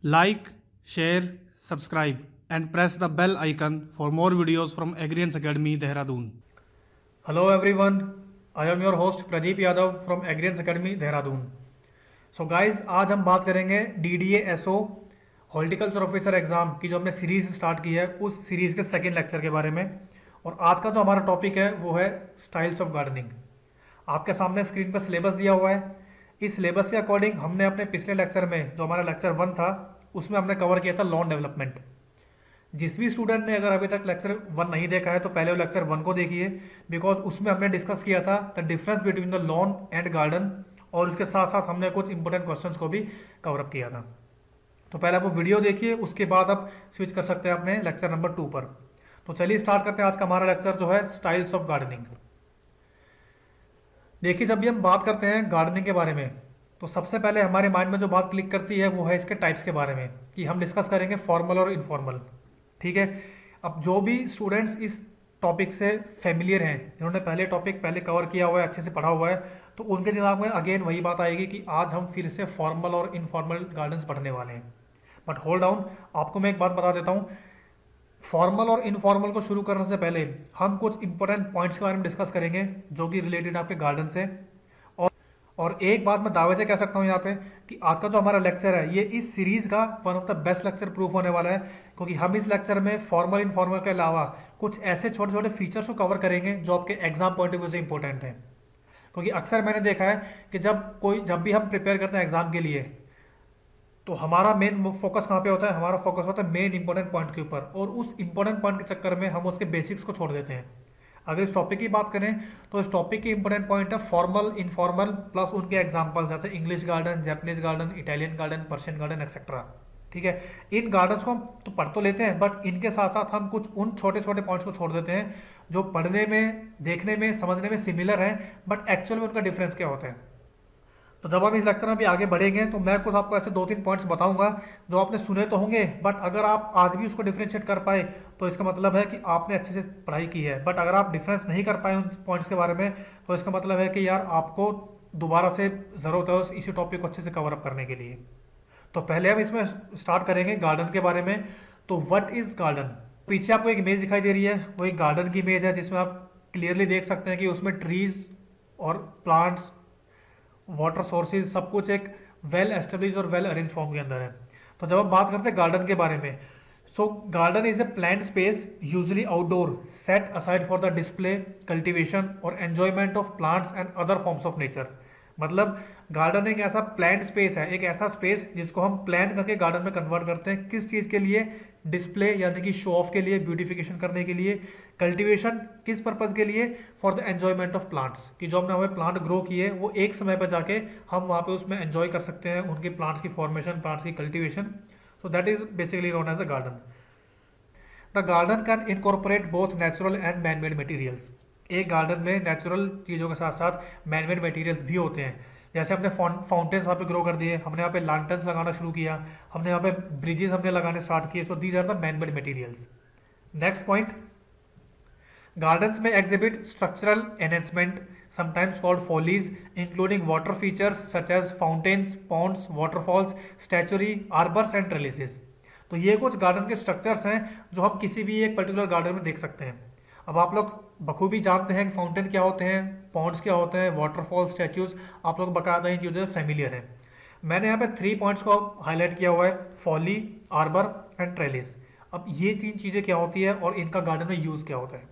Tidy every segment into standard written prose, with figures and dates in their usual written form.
Like, share, subscribe, and press the bell icon for more videos from Agrians Academy, Dehradun. Hello everyone, I am your host Pradeep Yadav from Agrians Academy, Dehradun. So guys, आज हम बात करेंगे DDA-SO horticulture officer exam की जो हमने series start की है उस सीरीज के सेकेंड लेक्चर के बारे में। और आज का जो हमारा टॉपिक है वो है स्टाइल्स ऑफ गार्डनिंग। आपके सामने स्क्रीन पर सिलेबस दिया हुआ है। इस सिलेबस के अकॉर्डिंग हमने अपने पिछले लेक्चर में जो हमारा लेक्चर 1 था उसमें हमने कवर किया था लॉन डेवलपमेंट। जिस भी स्टूडेंट ने अगर अभी तक लेक्चर 1 नहीं देखा है तो पहले वो लेक्चर 1 को देखिए, बिकॉज उसमें हमने डिस्कस किया था the difference between the lawn and garden, और उसके साथ साथ हमने कुछ इंपॉर्टेंट क्वेश्चंस को भी कवर अप किया था। तो पहले आप वो वीडियो देखिए, उसके बाद आप स्विच कर सकते हैं अपने लेक्चर नंबर 2 पर। तो चलिए स्टार्ट करते हैं आज का हमारा लेक्चर जो है स्टाइल्स ऑफ गार्डनिंग। देखिए, जब भी हम बात करते हैं गार्डनिंग के बारे में तो सबसे पहले हमारे माइंड में जो बात क्लिक करती है वो है इसके टाइप्स के बारे में, कि हम डिस्कस करेंगे फॉर्मल और इनफॉर्मल। ठीक है, अब जो भी स्टूडेंट्स इस टॉपिक से फेमिलियर हैं, जिन्होंने पहले टॉपिक पहले कवर किया हुआ है, अच्छे से पढ़ा हुआ है, तो उनके दिमाग में अगेन वही बात आएगी कि आज हम फिर से फॉर्मल और इनफॉर्मल गार्डन्स पढ़ने वाले हैं। बट होल्ड डाउन, आपको मैं एक बात बता देता हूँ। फॉर्मल और इनफॉर्मल को शुरू करने से पहले हम कुछ इंपॉर्टेंट पॉइंट्स के बारे में डिस्कस करेंगे जो कि रिलेटेड आपके गार्डन से। और एक बात मैं दावे से कह सकता हूँ यहाँ पे कि आज का जो हमारा लेक्चर है ये इस सीरीज का one of the best lecture proof होने वाला है, क्योंकि हम इस लेक्चर में फॉर्मल इनफॉर्मल के अलावा कुछ ऐसे छोटे छोटे फीचर्स को कवर करेंगे जो आपके एग्जाम पॉइंट ऑफ व्यू से इंपॉर्टेंट है। क्योंकि अक्सर मैंने देखा है कि जब भी हम प्रिपेयर करते हैं एग्जाम के लिए तो हमारा मेन फोकस कहाँ पे होता है, हमारा फोकस होता है मेन इंपॉर्टेंट पॉइंट के ऊपर, और उस इंपॉर्टेंट पॉइंट के चक्कर में हम उसके बेसिक्स को छोड़ देते हैं। अगर इस टॉपिक की बात करें तो इस टॉपिक की इंपॉर्टेंट पॉइंट है फॉर्मल, इनफॉर्मल प्लस उनके एग्जांपल्स, जैसे English garden, Japanese garden, Italian garden, Persian garden etcetera. ठीक है, इन गार्डन्स को हम तो पढ़ तो लेते हैं, बट इनके साथ साथ हम कुछ उन छोटे छोटे पॉइंट्स को छोड़ देते हैं जो पढ़ने में, देखने में, समझने में सिमिलर हैं, बट एक्चुअल में उनका डिफरेंस क्या होता है। तो जब हम इस लेक्चर में भी आगे बढ़ेंगे तो मैं कुछ आपको ऐसे 2-3 पॉइंट्स बताऊंगा जो आपने सुने तो होंगे, बट अगर आप आज भी उसको डिफ्रेंशिएट कर पाए तो इसका मतलब है कि आपने अच्छे से पढ़ाई की है। बट अगर आप डिफरेंस नहीं कर पाए उन पॉइंट्स के बारे में तो इसका मतलब है कि यार आपको दोबारा से ज़रूरत है उस इसी टॉपिक को अच्छे से कवर अप करने के लिए। तो पहले हम इसमें स्टार्ट करेंगे गार्डन के बारे में। तो व्हाट इज़ गार्डन? पीछे आपको एक इमेज दिखाई दे रही है, वो एक गार्डन की इमेज है जिसमें आप क्लियरली देख सकते हैं कि उसमें ट्रीज और प्लांट्स, वाटर सोर्सेज, सब कुछ एक वेल एस्टेब्लिश और वेल अरेंज फॉर्म के अंदर है। तो जब हम बात करते हैं गार्डन के बारे में, so garden is a plant space usually outdoor set aside for the display, cultivation और enjoyment of plants and other forms of nature. मतलब गार्डन एक ऐसा प्लांट स्पेस है, एक ऐसा स्पेस जिसको हम प्लान करके गार्डन में कन्वर्ट करते हैं। किस चीज़ के लिए? डिस्प्ले यानी कि शो ऑफ के लिए, ब्यूटिफिकेशन करने के लिए। कल्टीवेशन किस पर्पज़ के लिए? For the enjoyment of plants, कि जो हमने हमें प्लांट ग्रो किए वो एक समय पर जाके हम वहाँ पे उसमें एंजॉय कर सकते हैं उनके प्लांट्स की फॉर्मेशन, प्लांट्स की cultivation. So that is basically known as a garden. The garden can incorporate both natural and man made materials. एक गार्डन में नेचुरल चीज़ों के साथ साथ मैन मेड मटीरियल्स भी होते हैं। जैसे हमने फाउंटेन्स वहाँ पे ग्रो कर दिए, हमने यहाँ पे लैंटर्न्स लगाना शुरू किया, हमने यहाँ पे ब्रिजेस हमने लगाने स्टार्ट किए। So these are the man made materials. Next point, gardens may exhibit structural enhancement, sometimes called follies, including water features such as fountains, ponds, waterfalls, statuary, arbors and trellises। तो ये कुछ garden के structures हैं जो हम किसी भी एक पर्टिकुलर गार्डन में देख सकते हैं। अब आप लोग बखूबी जानते हैं कि फाउंटेन क्या होते हैं, पॉन्ड्स क्या होते हैं, वाटरफॉल, स्टैच्यूज, आप लोग बकायदा इन चीज़ों से फेमिलियर हैं। मैंने यहाँ पे 3 पॉइंट्स को हाईलाइट किया हुआ है, फॉली, आर्बर एंड ट्रेलिस। अब ये 3 चीज़ें क्या होती है और इनका गार्डन में यूज़ क्या होता है।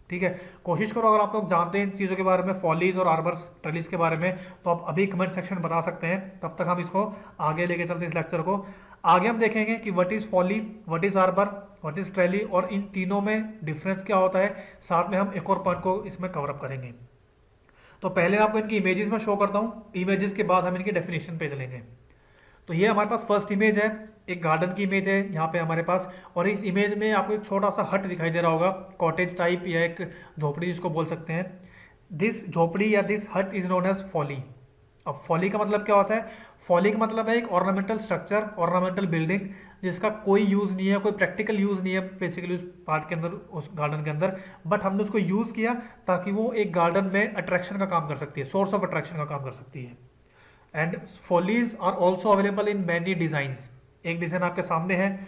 ठीक है, कोशिश करो अगर आप लोग जानते हैं इन चीज़ों के बारे में, फॉलीज और आर्बर्स, ट्रेलिस के बारे में, तो आप अभी कमेंट सेक्शन में बता सकते हैं। तब तक हम इसको आगे लेके चलते हैं इस लेक्चर को। आगे हम देखेंगे कि what is folly, what is arbour, what is trellis, और इन तीनों में डिफरेंस क्या होता है। साथ में हम एक और पॉइंट को इसमें कवर अप करेंगे। तो पहले मैं आपको इनकी इमेजेस में शो करता हूँ, इमेजेस के बाद हम इनकी डेफिनेशन पे चलेंगे। तो ये हमारे पास फर्स्ट इमेज है, एक गार्डन की इमेज है यहाँ पे हमारे पास, और इस इमेज में आपको एक छोटा सा हट दिखाई दे रहा होगा, कॉटेज टाइप या एक झोपड़ी जिसको बोल सकते हैं। दिस झोपड़ी या दिस हट इज नोन एज फॉली। अब फॉली का मतलब क्या होता है? फॉली का मतलब है एक ऑर्नामेंटल स्ट्रक्चर, ऑर्नामेंटल बिल्डिंग जिसका कोई यूज़ नहीं है, कोई प्रैक्टिकल यूज़ नहीं है बेसिकली उस पार्ट के अंदर, उस गार्डन के अंदर, बट हमने उसको यूज़ किया ताकि वो एक गार्डन में अट्रैक्शन का काम कर सकती है, सोर्स ऑफ अट्रैक्शन का काम कर सकती है। And follies are also available in many designs. एक डिज़ाइन आपके सामने है,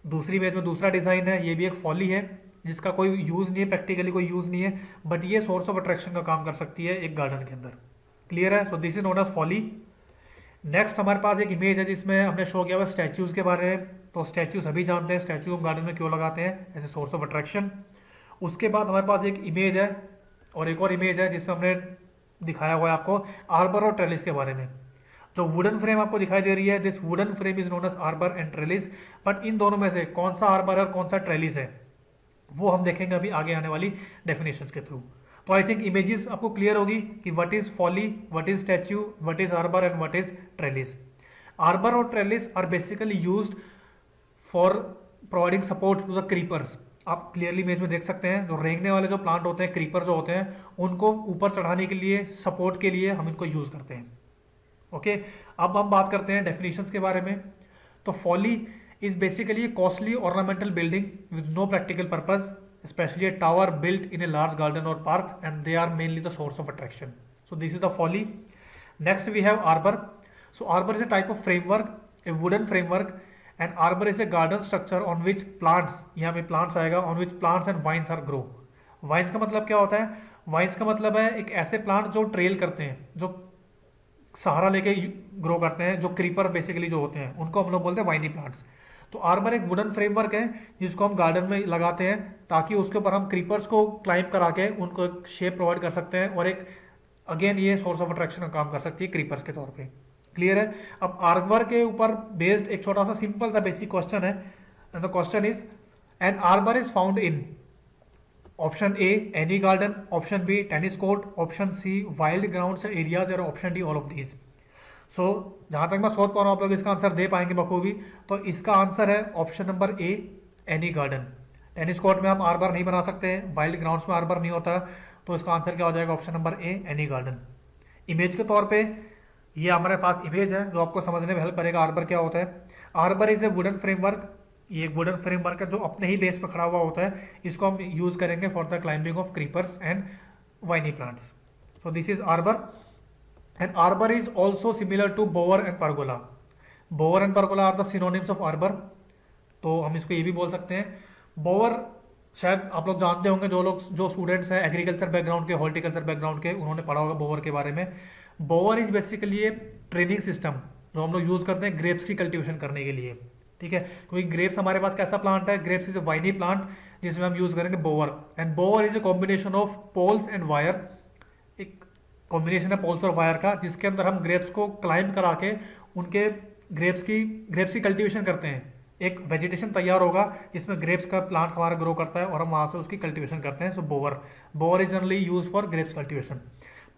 दूसरी इमेज में दूसरा डिज़ाइन है, ये भी एक फॉली है जिसका कोई यूज़ नहीं है, प्रैक्टिकली कोई यूज़ नहीं है, बट ये सोर्स ऑफ अट्रैक्शन का काम कर सकती है एक गार्डन के अंदर। क्लियर है? So this is known as folly. Next हमारे पास एक इमेज है जिसमें हमने शो किया हुआ स्टैचूज़ के बारे में। तो स्टैचू सभी जानते हैं, स्टैचू हम गार्डन में क्यों लगाते हैं, as a source of attraction. उसके बाद हमारे पास एक इमेज है और एक और इमेज है जिसमें हमने दिखाया हुआ है आपको आर्बर और ट्रेलिस के बारे में। जो वुडन फ्रेम आपको दिखाई दे रही है, this wooden frame is known as arbour and trellis. But इन दोनों में से कौन सा आर्बर है और कौन सा ट्रेलिस है वो हम देखेंगे अभी आगे आने वाली डेफिनेशंस के थ्रू। तो आई थिंक इमेजेस आपको क्लियर होगी कि what is folly, what is statue, what is arbour and what is trellis. Arbour और trellis are basically used for providing support to the creepers. आप क्लियरली इमेज में देख सकते हैं जो रेंगने वाले जो प्लांट होते हैं, क्रीपर जो होते हैं, उनको ऊपर चढ़ाने के लिए, सपोर्ट के लिए हम इनको यूज करते हैं। ओके, अब हम बात करते हैं डेफिनेशंस के बारे में। तो folly is basically costly ornamental building with no practical purpose, especially a tower built in a large garden or parks, and they are mainly the source of attraction. So this is the folly. Next we have arbor. So arbor is a type of framework, a wooden framework, and arbor is a garden structure on which plants, यहाँ पे plants आएगा, on which plants and vines are grow. Vines का मतलब क्या होता है? Vines का मतलब है एक ऐसे प्लांट जो ट्रेल करते हैं, जो सहारा लेके ग्रो करते हैं, जो क्रीपर बेसिकली जो होते हैं उनको हम लोग बोलते हैं वाइनी प्लांट्स। तो आर्बर एक वुडन फ्रेमवर्क है जिसको हम गार्डन में लगाते हैं ताकि उसके ऊपर हम क्रीपर्स को क्लाइंब करा के उनको एक शेप प्रोवाइड कर सकते हैं, और एक अगेन ये सोर्स ऑफ अट्रैक्शन का काम कर सकती है क्रीपर्स के तौर पे। क्लियर है? अब आर्बर के ऊपर बेस्ड एक छोटा सा सिंपल सा बेसिक क्वेश्चन है, and the question is an arbour is found in option A any garden, option B tennis court, option C wild grounds areas, और option D all of these. So जहाँ तक मैं सोच पा रहा हूँ आप लोग इसका आंसर दे पाएंगे बखूबी। तो इसका आंसर है option number A any garden. Tennis court में आप आर्बर नहीं बना सकते हैं, वाइल्ड ग्राउंड्स में आर्बर नहीं होता, तो इसका आंसर क्या हो जाएगा? Option number A any garden. Image के तौर पे ये हमारे पास इमेज है जो आपको समझने में हेल्प करेगा आर्बर क्या होता है। Arbor is a wooden framework, ये एक वुडन फ्रेमवर्क है जो अपने ही बेस पर खड़ा हुआ होता है। इसको हम यूज करेंगे for the climbing of creepers and viny plants. So this is arbour. And arbor is also similar to bower and pergola. Bower and pergola are the synonyms of arbor. तो हम इसको ये भी बोल सकते हैं बोवर। शायद आप लोग जानते होंगे, जो स्टूडेंट्स हैं एग्रीकल्चर बैकग्राउंड के, हॉर्टिकल्चर बैकग्राउंड के, उन्होंने पढ़ा होगा बोवर के बारे में। बोवर is basically A training system जो हम लोग यूज करते हैं ग्रेप्स की कल्टीवेशन करने के लिए। ठीक है, क्योंकि ग्रेप्स हमारे पास कैसा प्लांट है? Grapes is a viny plant जिसमें हम यूज करेंगे bower. And bower is a combination of poles and wire, एक कॉम्बिनेशन है पोल्स और वायर का, जिसके अंदर हम ग्रेप्स को क्लाइंब करा के उनके ग्रेप्स की कल्टीवेशन करते हैं। एक वेजिटेशन तैयार होगा जिसमें ग्रेप्स का प्लांट्स हमारा ग्रो करता है और हम वहाँ से उसकी कल्टीवेशन करते हैं। So bower is generally use for grapes cultivation.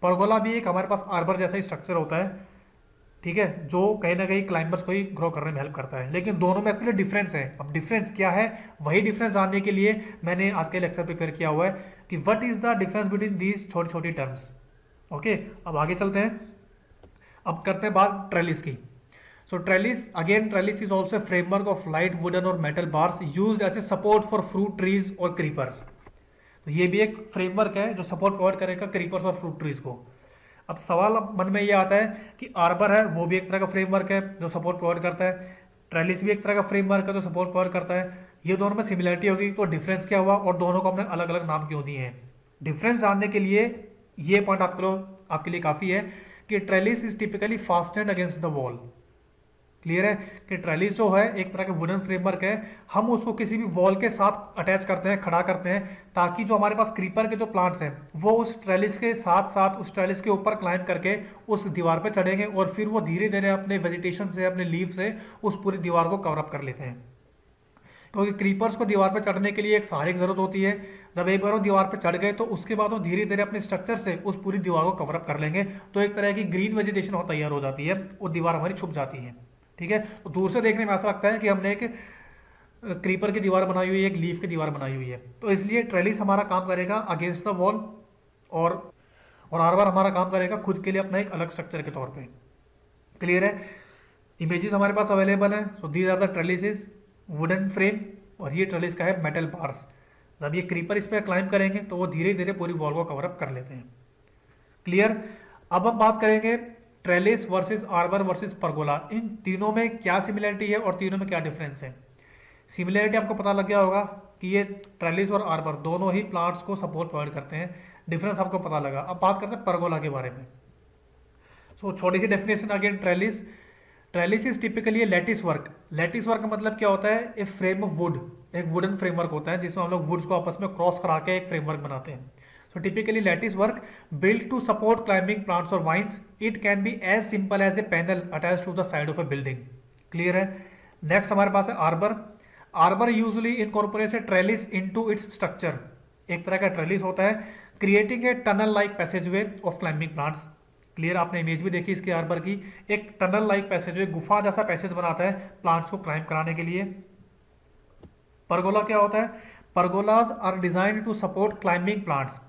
Pergola भी एक हमारे पास आर्बर जैसा ही स्ट्रक्चर होता है, ठीक है, जो कहीं ना कहीं क्लाइंबर्स को ही ग्रो करने में हेल्प करता है। लेकिन दोनों में एक्चुअली डिफरेंस है। अब डिफरेंस क्या है, वही डिफरेंस जानने के लिए मैंने आज के लेक्चर प्रिपेयर किया हुआ है कि what is the difference between these छोटी छोटी टर्म्स। ओके, अब आगे चलते हैं। अब करते हैं बात ट्रेलिस की। So trellis, again trellis is also framework of light wooden और metal bars used as a support for fruit trees और क्रीपर्स। तो ये भी एक फ्रेमवर्क है जो सपोर्ट प्रोवाइड करेगा क्रीपर्स और फ्रूट ट्रीज को। अब सवाल मन में ये आता है कि आर्बर है वो भी एक तरह का फ्रेमवर्क है जो सपोर्ट प्रोवाइड करता है, ट्रेलिस भी एक तरह का फ्रेमवर्क है जो सपोर्ट प्रोवाइड करता है। ये दोनों में सिमिलरिटी होगी, तो डिफरेंस क्या हुआ और दोनों को हमने अलग अलग नाम क्यों दिए हैं? डिफरेंस जानने के लिए ये पॉइंट आपके लिए काफी है कि trellis is typically fastened against the wall. Clear है कि ट्रेलिस जो है एक तरह का वुडन फ्रेमवर्क है, हम उसको किसी भी वॉल के साथ अटैच करते हैं, खड़ा करते हैं, ताकि जो हमारे पास क्रीपर के जो प्लांट्स हैं वो उस ट्रेलिस के साथ साथ उस ट्रेलिस के ऊपर क्लाइंब करके उस दीवार पे चढ़ेंगे और फिर वो धीरे धीरे अपने वेजिटेशन से, अपने लीव से उस पूरी दीवार को कवर अप कर लेते हैं। क्योंकि क्रीपर्स को दीवार पर चढ़ने के लिए एक सहारे की जरूरत होती है। जब एक बार वो दीवार पर चढ़ गए तो उसके बाद वो धीरे धीरे अपने स्ट्रक्चर से उस पूरी दीवार को कवर अप कर लेंगे, तो एक तरह की ग्रीन वेजिटेशन तैयार हो जाती है, वो दीवार हमारी छुप जाती है। ठीक है, तो दूर से देखने में ऐसा लगता है कि हमने एक क्रीपर की दीवार बनाई हुई है, एक लीफ की दीवार बनाई हुई है। तो इसलिए ट्रेलिस हमारा काम करेगा अगेंस्ट द वॉल और आर्बर हमारा काम करेगा खुद के लिए अपना एक अलग स्ट्रक्चर के तौर पे। क्लियर है? इमेजेस हमारे पास अवेलेबल है। So these are the trellises, wooden frame, और ये ट्रेलिस का है मेटल बार्स। जब ये क्रीपर इस पर क्लाइंब करेंगे तो वो धीरे धीरे पूरी वॉल को कवर अप कर लेते हैं। क्लियर? अब हम बात करेंगे trellis versus arbour versus pergola, इन तीनों में क्या सिमिलरिटी है और तीनों में क्या डिफरेंस है। सिमिलरिटी आपको पता लग गया होगा कि ये ट्रेलिस और आर्बर दोनों ही प्लांट्स को सपोर्ट प्रोवाइड करते हैं। डिफरेंस आपको पता लगा। अब बात करते हैं परगोला के बारे में। सो छोटी सी definition again, trellis. Trellis is typically lattice work. Lattice work का मतलब क्या होता है, ए फ्रेम ऑफ वुड, एक वुडन फ्रेमवर्क होता है जिसमें हम लोग वुड्स को आपस में क्रॉस करा के एक फ्रेमवर्क बनाते हैं। So typically lattice work built to support climbing plants और vines. It can be as simple as a panel attach to the side of a building. Clear है। नेक्स्ट हमारे पास है arbour. Arbour usually incorporates a trellis into its structure. एक तरह का trellis होता है, creating a tunnel like passageway of climbing plants. Clear, आपने इमेज भी देखी इसके आर्बर की। एक टनल लाइक पैसेजवे, गुफा जैसा पैसेज बनाता है प्लांट्स को क्लाइंब कराने के लिए। परगोला क्या होता है, pergolas are design to support climbing plants.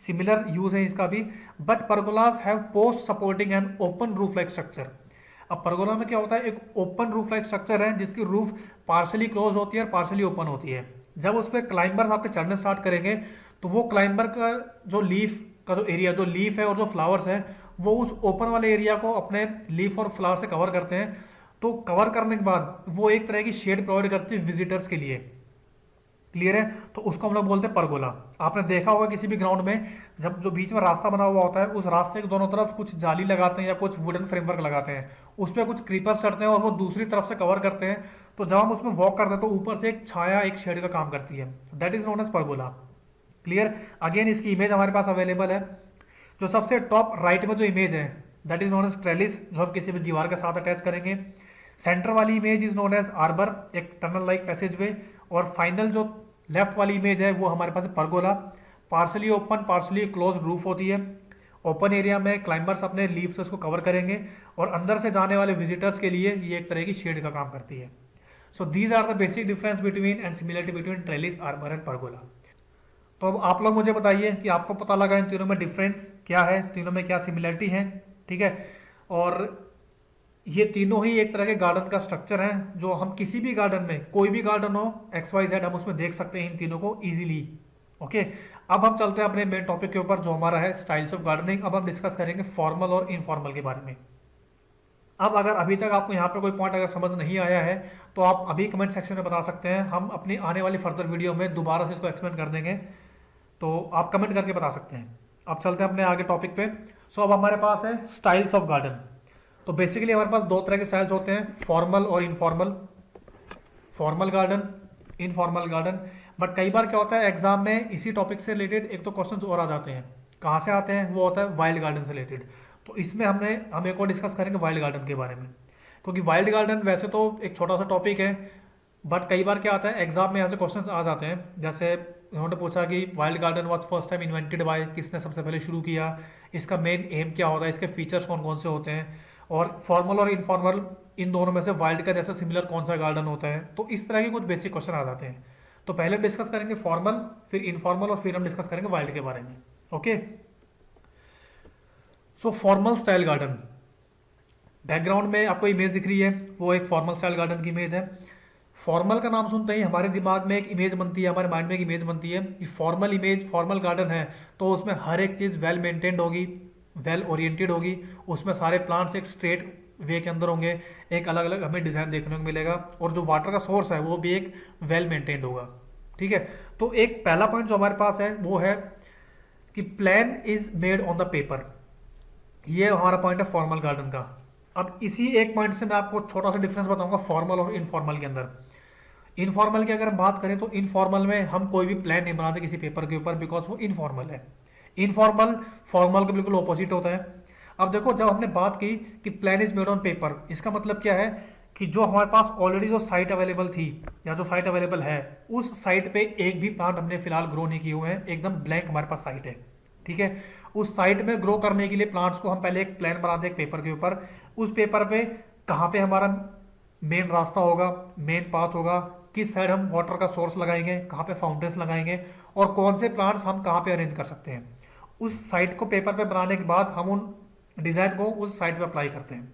Similar use है इसका भी, but pergolas have post supporting an open roof like structure. अब परगोला में क्या होता है, एक ओपन रूफ लाइक स्ट्रक्चर है जिसकी रूफ पार्शली क्लोज होती है और पार्शली ओपन होती है। जब उस पर क्लाइंबर्स आपके चढ़ने स्टार्ट करेंगे तो वो क्लाइंबर का जो लीफ का जो एरिया, जो लीफ है और जो फ्लावर्स है, वो उस ओपन वाले एरिया को अपने लीफ और फ्लावर से कवर करते हैं। तो कवर करने के बाद वो एक तरह की शेड प्रोवाइड करती है विजिटर्स के लिए। क्लियर है। तो उसको हम लोग बोलते हैं परगोला। आपने देखा होगा किसी भी ग्राउंड में जब जो बीच में रास्ता बना हुआ होता है, उस रास्ते के दोनों तरफ कुछ जाली लगाते हैं या कुछ वुडन फ्रेमवर्क लगाते हैं, उस पर कुछ क्रीपर्स चढ़ते हैं और वो दूसरी तरफ से कवर करते हैं। तो जब हम उसमें वॉक करते हैं तो ऊपर से एक छाया, एक शेड का काम करती है। That is known as pergola. Clear. Again इसकी इमेज हमारे पास अवेलेबल है। जो सबसे टॉप राइट में जो इमेज है that is known as trellis, जो हम किसी भी दीवार के साथ अटैच करेंगे। सेंटर वाली image is known as arbour, एक टनल लाइक पैसेज वे। और फाइनल जो लेफ्ट वाली इमेज है वो हमारे पास pergola, partially open partially close roof होती है। ओपन एरिया में क्लाइंबर्स अपने लीव से उसको कवर करेंगे और अंदर से जाने वाले विजिटर्स के लिए ये एक तरह की शेड का काम करती है। So these are the basic difference between and similarity between trellis, arbour and pergola. तो अब आप लोग मुझे बताइए कि आपको पता लगा इन तीनों में डिफरेंस क्या है, तीनों में क्या सिमिलरिटी है। ठीक है। और ये तीनों ही एक तरह के गार्डन का स्ट्रक्चर है जो हम किसी भी गार्डन में, कोई भी गार्डन हो XYZ, हम उसमें देख सकते हैं इन तीनों को इजीली। ओके। अब हम चलते हैं अपने मेन टॉपिक के ऊपर जो हमारा है स्टाइल्स ऑफ गार्डनिंग। अब हम डिस्कस करेंगे फॉर्मल और इनफॉर्मल के बारे में। अब अगर अभी तक आपको यहाँ पे कोई पॉइंट अगर समझ नहीं आया है तो आप अभी कमेंट सेक्शन में बता सकते हैं। हम अपनी आने वाली फर्दर वीडियो में दोबारा से इसको एक्सप्लेन कर देंगे, तो आप कमेंट करके बता सकते हैं। अब चलते हैं अपने आगे टॉपिक पे। सो अब हमारे पास है स्टाइल्स ऑफ गार्डन। तो बेसिकली हमारे पास दो तरह के स्टाइल्स होते हैं, फॉर्मल और informal. Formal garden, informal garden. But कई बार क्या होता है एग्जाम में इसी टॉपिक से रिलेटेड एक तो क्वेश्चंस और आ जाते हैं। कहाँ से आते हैं, वो होता है वाइल्ड गार्डन से रिलेटेड। तो इसमें हम एक और डिस्कस करेंगे वाइल्ड गार्डन के बारे में, क्योंकि वाइल्ड गार्डन वैसे तो एक छोटा सा टॉपिक है, बट कई बार क्या आता है एग्जाम में ऐसे क्वेश्चंस आ जाते हैं। जैसे उन्होंने पूछा कि wild garden was first time invented by, किसने सबसे पहले शुरू किया, इसका मेन एम क्या होता है, इसके फीचर्स कौन कौन से होते हैं, और फॉर्मल और इनफॉर्मल इन दोनों में से वाइल्ड का जैसा सिमिलर कौन सा गार्डन होता है। तो इस तरह के कुछ बेसिक क्वेश्चन आ जाते हैं। तो पहले हम डिस्कस करेंगे फॉर्मल, फिर इनफॉर्मल, और फिर हम डिस्कस करेंगे वाइल्ड के बारे में। ओके। सो फॉर्मल स्टाइल गार्डन, बैकग्राउंड में आपको इमेज दिख रही है, वो एक फॉर्मल स्टाइल गार्डन की इमेज है। फॉर्मल का नाम सुनते ही हमारे दिमाग में एक इमेज बनती है, हमारे माइंड में एक इमेज बनती है कि फॉर्मल इमेज, फॉर्मल गार्डन है तो उसमें हर एक चीज़ वेल मेंटेन्ड होगी, वेल ओरिएंटेड होगी, उसमें सारे प्लांट्स एक स्ट्रेट वे के अंदर होंगे, एक अलग अलग हमें डिज़ाइन देखने को मिलेगा, और जो वाटर का सोर्स है वो भी एक वेल मेंटेन्ड होगा। ठीक है। तो एक पहला पॉइंट जो हमारे पास है वो है कि plan is made on the paper. ये हमारा पॉइंट है फॉर्मल गार्डन का। अब इसी एक पॉइंट से मैं आपको छोटा सा डिफरेंस बताऊंगा फॉर्मल और इनफॉर्मल के अंदर। इनफॉर्मल की अगर हम बात करें तो इनफॉर्मल में हम कोई भी प्लान नहीं बनाते किसी पेपर के ऊपर, बिकॉज वो इनफॉर्मल है। इनफॉर्मल फॉर्मल के बिल्कुल ऑपोजिट होता है। अब देखो, जब हमने बात की कि plan is made on paper, इसका मतलब क्या है कि जो हमारे पास ऑलरेडी जो साइट अवेलेबल थी या जो साइट अवेलेबल है, उस साइट पे एक भी प्लांट हमने फिलहाल ग्रो नहीं किए हुए हैं, एकदम ब्लैंक हमारे पास साइट है। ठीक है। उस साइट में ग्रो करने के लिए प्लांट्स को हम पहले एक प्लान बनाते हैं एक पेपर के ऊपर। उस पेपर पे कहाँ पे हमारा मेन रास्ता होगा, मेन पाथ होगा, किस साइड हम वाटर का सोर्स लगाएंगे, कहाँ पे फाउंटेन्स लगाएंगे, और कौन से प्लांट्स हम कहाँ पे अरेंज कर सकते हैं। उस साइट को पेपर पे बनाने के बाद हम उन डिजाइन को उस साइट पे अप्लाई करते हैं।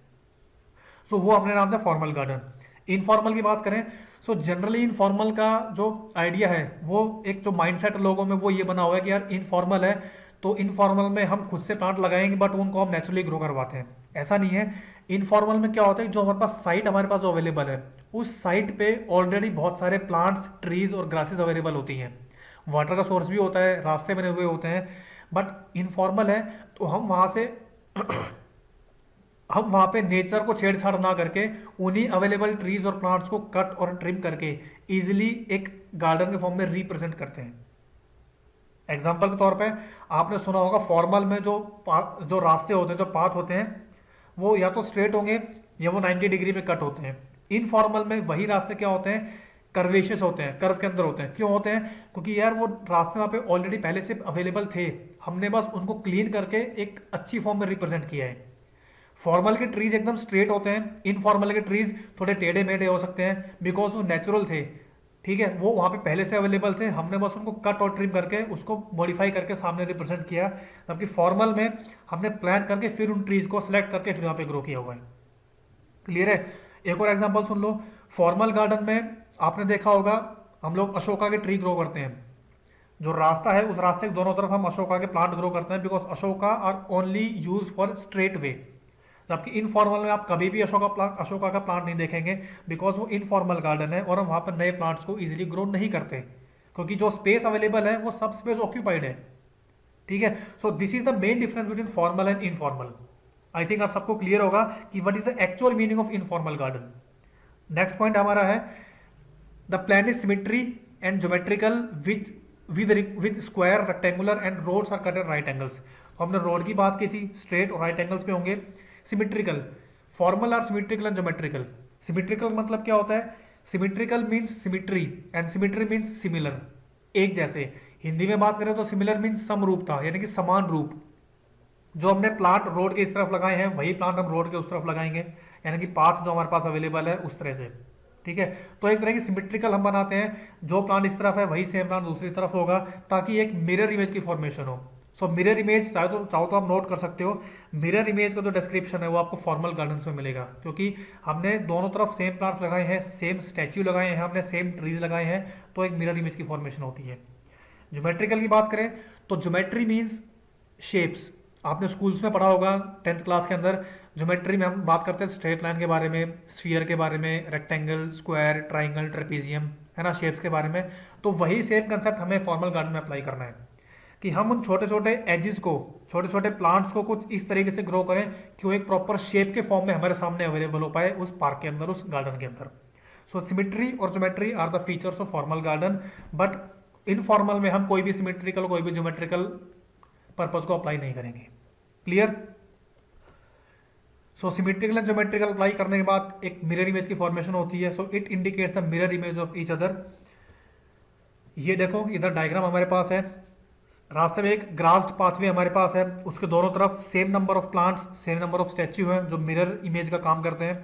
सो वो अपने नाम था फॉर्मल गार्डन। इनफॉर्मल की बात करें सो जनरली इनफॉर्मल का जो आइडिया है वो एक जो माइंडसेट लोगों में वो ये बना हुआ है कि यार इनफॉर्मल है तो इनफॉर्मल में हम खुद से प्लांट लगाएंगे बट उनको हम नेचुरली ग्रो करवाते हैं, ऐसा नहीं है। इनफॉर्मल में क्या होता है, जो हमारे पास साइट हमारे पास जो अवेलेबल है उस साइट पे ऑलरेडी बहुत सारे प्लांट्स, ट्रीज और ग्रासेस अवेलेबल होती हैं, वाटर का सोर्स भी होता है, रास्ते बने हुए होते हैं। बट इनफॉर्मल है तो हम वहां से हम वहां पे नेचर को छेड़छाड़ ना करके उन्हीं अवेलेबल ट्रीज और प्लांट्स को कट और ट्रिम करके इजिली एक गार्डन के फॉर्म में रिप्रेजेंट करते हैं। एग्जाम्पल के तौर पे आपने सुना होगा फॉर्मल में जो रास्ते होते हैं, जो पाथ होते हैं, वो या तो स्ट्रेट होंगे या वो 90 डिग्री में कट होते हैं। इनफॉर्मल में वही रास्ते क्या होते हैं, कर्वेशियस होते हैं, कर्व के अंदर होते हैं। क्यों होते हैं, क्योंकि यार वो रास्ते वहां पे ऑलरेडी पहले से अवेलेबल थे, हमने बस उनको क्लीन करके एक अच्छी फॉर्म में रिप्रेजेंट किया है। फॉर्मल के ट्रीज एकदम स्ट्रेट होते हैं, इनफॉर्मल के ट्रीज थोड़े टेढ़े मेढ़े हो सकते हैं बिकॉज वो नेचुरल थे, ठीक है, वो वहां पे पहले से अवेलेबल थे, हमने बस उनको कट और ट्रिम करके उसको मॉडिफाई करके सामने रिप्रेजेंट किया। जबकि फॉर्मल में हमने प्लान करके फिर उन ट्रीज को सिलेक्ट करके फिर वहां पे ग्रो किया हुआ है। क्लियर है। एक और एग्जांपल सुन लो। फॉर्मल गार्डन में आपने देखा होगा हम लोग अशोका के ट्री ग्रो करते हैं, जो रास्ता है उस रास्ते के दोनों तरफ हम अशोका के प्लांट ग्रो करते हैं because ashoka are only use for straight way. जबकि इनफॉर्मल में आप कभी भी अशोका का प्लांट नहीं देखेंगे बिकॉज वो इनफॉर्मल गार्डन है और हम वहां पर नए प्लांट्स को इजीली ग्रो नहीं करते, क्योंकि जो स्पेस अवेलेबल है वो सब स्पेस ऑक्यूपाइड है। ठीक है, so this is the main difference between formal and informal. I think आप सबको क्लियर होगा कि what is the actual meaning of informal garden. Next point हमारा है the plan is symmetry and geometrical with square, rectangular and roads are cut at right angles. तो हमने road की बात की थी, स्ट्रेट और राइट एंगल्स पे होंगे। Symmetrical, formal are symmetrical and geometrical. Symmetrical मतलब क्या होता है, symmetrical means symmetry and symmetry means similar, एक जैसे। हिंदी में बात करें तो सिमिलर मीन्स समरूपता, यानी कि समान रूप। जो हमने प्लांट रोड के इस तरफ लगाए हैं वही प्लांट हम रोड के उस तरफ लगाएंगे, यानी कि पाथ जो हमारे पास अवेलेबल है उस तरह से। ठीक है, तो एक तरह की सिमेट्रिकल हम बनाते हैं, जो प्लांट इस तरफ है वही सेम प्लांट दूसरी तरफ होगा, ताकि एक मिरर इमेज की फॉर्मेशन हो। सो मिरर इमेज चाहो तो आप नोट कर सकते हो। मिरर इमेज का जो डिस्क्रिप्शन है वो आपको फॉर्मल गार्डन्स में मिलेगा, क्योंकि हमने दोनों तरफ सेम प्लांट्स लगाए हैं, सेम स्टैच्यू लगाए हैं, हमने सेम ट्रीज लगाए हैं, तो एक मिरर इमेज की फॉर्मेशन होती है। ज्योमेट्रिकल की बात करें तो ज्योमेट्री मीन्स शेप्स। आपने स्कूल्स में पढ़ा होगा 10th क्लास के अंदर, ज्योमेट्री में हम बात करते हैं स्ट्रेट लाइन के बारे में, स्फीयर के बारे में, रेक्टेंगल, स्क्वायर, ट्राइंगल, ट्रेपीजियम, है ना, शेप्स के बारे में। तो वही सेम कंसेप्ट हमें फॉर्मल गार्डन में अप्लाई करना है कि हम उन छोटे छोटे एजेस को, छोटे छोटे प्लांट्स को कुछ इस तरीके से ग्रो करें कि वो एक प्रॉपर शेप के फॉर्म में हमारे सामने अवेलेबल हो पाए उस पार्क के अंदर, उस गार्डन के अंदर। सो सिमेट्री और geometry are the features of formal garden, but informal में हम कोई भी सिमेट्रिकल कोई भी ज्योमेट्रिकल पर्पज को अप्लाई नहीं करेंगे। Clear. So symmetrical and geometrical apply करने के बाद एक मिरर इमेज की फॉर्मेशन होती है। So it indicates the mirror image of each other. ये देखो इधर डायग्राम हमारे पास है, रास्ते में एक ग्रास्ड पाथवे हमारे पास है, उसके दोनों तरफ same number of plants, same number of statue हैं जो मिरर इमेज का काम करते हैं।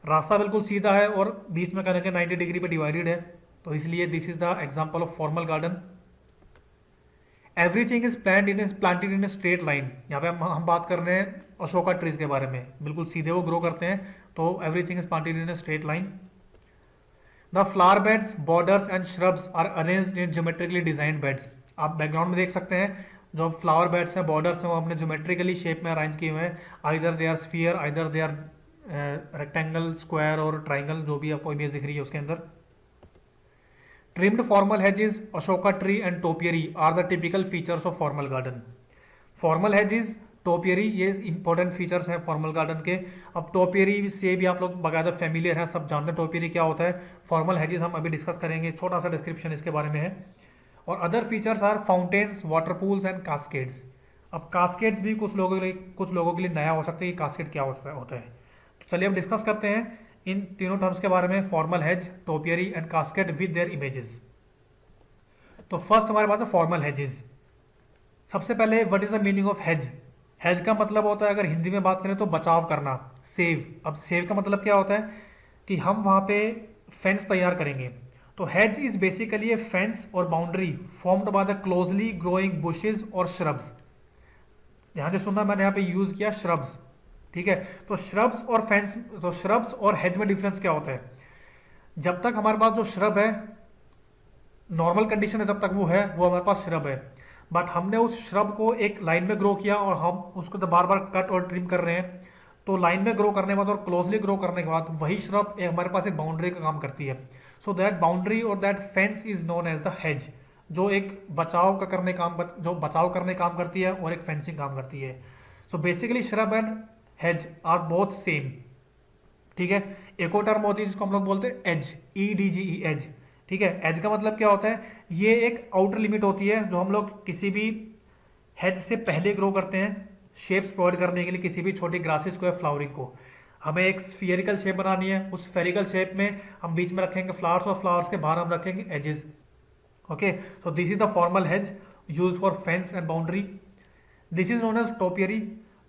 रास्ता बिल्कुल सीधा है और बीच में कहीं 90 डिग्री पे डिवाइडेड है, तो इसलिए this is the example of formal garden. Everything is planted in a straight line. यहाँ पे हम बात कर रहे हैं अशोका ट्रीज के बारे में, बिल्कुल सीधे वो ग्रो करते हैं, तो everything is planted in a straight line. The flower beds, borders and shrubs are arranged in geometrically designed beds. आप बैकग्राउंड में देख सकते हैं जो फ्लावर बेड्स हैं, बॉर्डर्स हैं, वो हमने ज्योमेट्रिकली शेप में अरेंज किए हुए हैं। Either they are sphere, either they are rectangle, square और ट्राइंगल, जो भी आपको इमेज दिख रही है उसके अंदर। Trimmed formal hedges, ashoka tree and topiary are the typical features of formal garden. Formal hedges, topiary, ये इंपॉर्टेंट फीचर्स हैं फॉर्मल गार्डन के। अब टोपियरी से भी आप लोग बकायदा फेमिलियर हैं, सब जानते हैं टोपियरी क्या होता है। फॉर्मल hedges हम अभी डिस्कस करेंगे, छोटा सा डिस्क्रिप्शन इसके बारे में है। और other features are fountains, water pools and cascades. अब कास्केड्स भी कुछ लोगों के लिए नया हो सकता है कि कास्केड क्या होता है। तो चलिए अब डिस्कस करते हैं इन तीनों टर्म्स के बारे में, formal hedge, topiary and cascade with their images. तो फर्स्ट हमारे पास है फॉर्मल हेजेस। सबसे पहले what is the meaning of hedge. Hedge का मतलब होता है, अगर हिंदी में बात करें तो बचाव करना, सेव। अब सेव का मतलब क्या होता है कि हम वहां पे फेंस तैयार करेंगे। तो hedge is basically a fence और boundary formed by the closely growing bushes और श्रब्स। ध्यान से सुनना, मैंने यहाँ पे यूज किया श्रब्स, ठीक है। तो श्रब्स और फेंस, तो श्रब्स और हेज में डिफरेंस क्या होता है, जब तक हमारे पास जो श्रब है, नॉर्मल कंडीशन है जब तक वो है, वो हमारे पास श्रब है। बट हमने उस श्रब को एक लाइन में ग्रो किया और हम उसको जब बार बार कट और ट्रिम कर रहे हैं, तो लाइन में ग्रो करने के बाद और क्लोजली ग्रो करने के बाद वही श्रब हमारे पास एक बाउंड्री का काम करती है। सो दैट बाउंड्री और that fence is known as the hedge, जो एक बचाव का करने काम जो बचाव करने काम करती है और एक फेंसिंग काम करती है। So basically shrub and hedge are both same, ठीक है। एक और टर्म होती है जिसको हम लोग बोलते हैं एज, EDGE, एज, ठीक है। एज का मतलब क्या होता है, ये एक आउटर लिमिट होती है जो हम लोग किसी भी हेज से पहले ग्रो करते हैं शेप्स प्रोवाइड करने के लिए, किसी भी छोटी ग्रासेस को या फ्लावरिंग को। हमें एक स्फीयरिकल शेप बनानी है, उस स्फेरिकल शेप में हम बीच में रखेंगे फ्लावर्स और फ्लावर्स के बाहर हम रखेंगे hedges. Okay, so this is the formal hedge use for fence and boundary. This is known as topiary.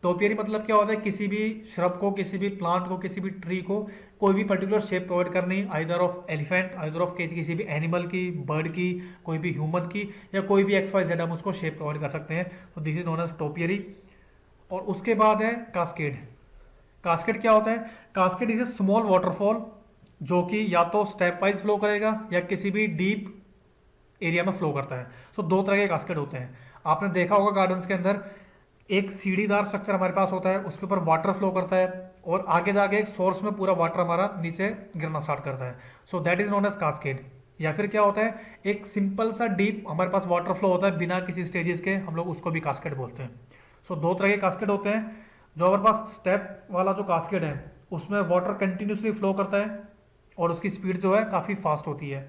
Topiary मतलब क्या होता है, किसी भी श्रब को, किसी भी प्लांट को, किसी भी ट्री को कोई भी पर्टिकुलर शेप प्रोवाइड करनी, either of elephant, either of किसी भी एनिमल की, बर्ड की, कोई भी ह्यूमन की, या कोई भी XYZ हम उसको शेप प्रोवाइड कर सकते हैं। तो this is known as topiary. और उसके बाद है कास्केड। कास्केड क्या होता है, cascade is a small waterfall जो कि या तो स्टेप वाइज फ्लो करेगा या किसी भी डीप एरिया में फ्लो करता है। सो दो तरह के कास्केड होते हैं। आपने देखा होगा गार्डन्स के अंदर एक सीढ़ीदार स्ट्रक्चर हमारे पास होता है, उसके ऊपर वाटर फ्लो करता है और आगे जाके एक सोर्स में पूरा वाटर हमारा नीचे गिरना स्टार्ट करता है। So that is known as cascade. या फिर क्या होता है, एक सिंपल सा डीप हमारे पास वाटर फ्लो होता है बिना किसी स्टेजेस के, हम लोग उसको भी कास्केड बोलते हैं। सो दो तरह के कास्केड होते हैं। जो हमारे पास स्टेप वाला जो कास्केड है उसमें वाटर कंटिन्यूसली फ्लो करता है और उसकी स्पीड जो है काफ़ी फास्ट होती है,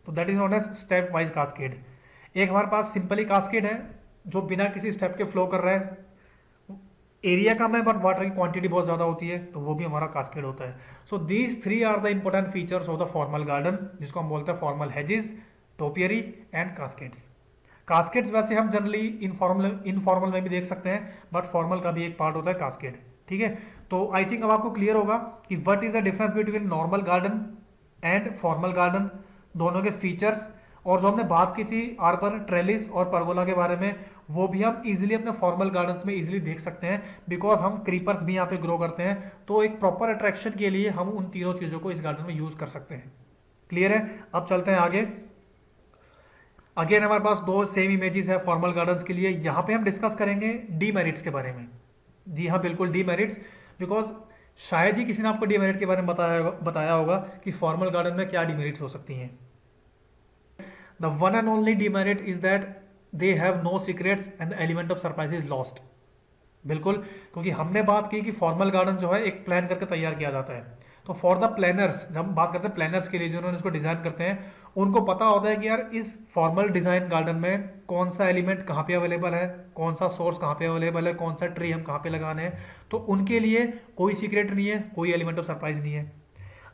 तो that is known as step wise cascade. एक हमारे पास सिंपली कास्केड है जो बिना किसी स्टेप के फ्लो कर रहा है, एरिया कम है बट वाटर की क्वांटिटी बहुत ज़्यादा होती है, तो वो भी हमारा कास्केड होता है। So these three are the important features of the formal garden, जिसको हम बोलते हैं formal hedges, topiary and cascades. Cascades वैसे हम जनरली इनफॉर्मल में भी देख सकते हैं, बट फॉर्मल का भी एक पार्ट होता है कास्केड, ठीक है। तो आई थिंक अब आपको क्लियर होगा कि what is the difference between normal garden and formal garden, दोनों के फीचर्स। और जो हमने बात की थी आर्बर, ट्रेलिस और परगोला के बारे में, वो भी हम इजीली अपने फॉर्मल गार्डन्स में इजीली देख सकते हैं, बिकॉज हम क्रीपर्स भी यहाँ पे ग्रो करते हैं। तो एक प्रॉपर अट्रैक्शन के लिए हम उन तीनों चीज़ों को इस गार्डन में यूज कर सकते हैं। क्लियर है, अब चलते हैं आगे। अगेन हमारे पास दो सेम इमेजेस है फॉर्मल गार्डन्स के लिए। यहाँ पे हम डिस्कस करेंगे डीमेरिट्स के बारे में। जी हाँ, बिल्कुल डीमेरिट्स, बिकॉज शायद ही किसी ने आपको डीमेरिट के बारे में बताया होगा कि फॉर्मल गार्डन में क्या डीमेरिट्स हो सकती हैं। The one and only demerit is that they have no secrets and the element of surprise is lost. बिल्कुल, क्योंकि हमने बात की कि फॉर्मल गार्डन जो है एक प्लान करके तैयार किया जाता है। तो फॉर द प्लानर्स, जब हम बात करते हैं प्लानर्स के लिए जिन्होंने इसको डिजाइन करते हैं, उनको पता होता है कि यार इस फॉर्मल डिजाइन गार्डन में कौन सा एलिमेंट कहाँ पे अवेलेबल है, कौन सा सोर्स कहाँ पे अवेलेबल है, कौन सा ट्री हम कहाँ पे लगाने हैं। तो उनके लिए कोई सीक्रेट नहीं है, कोई एलिमेंट ऑफ सरप्राइज नहीं है।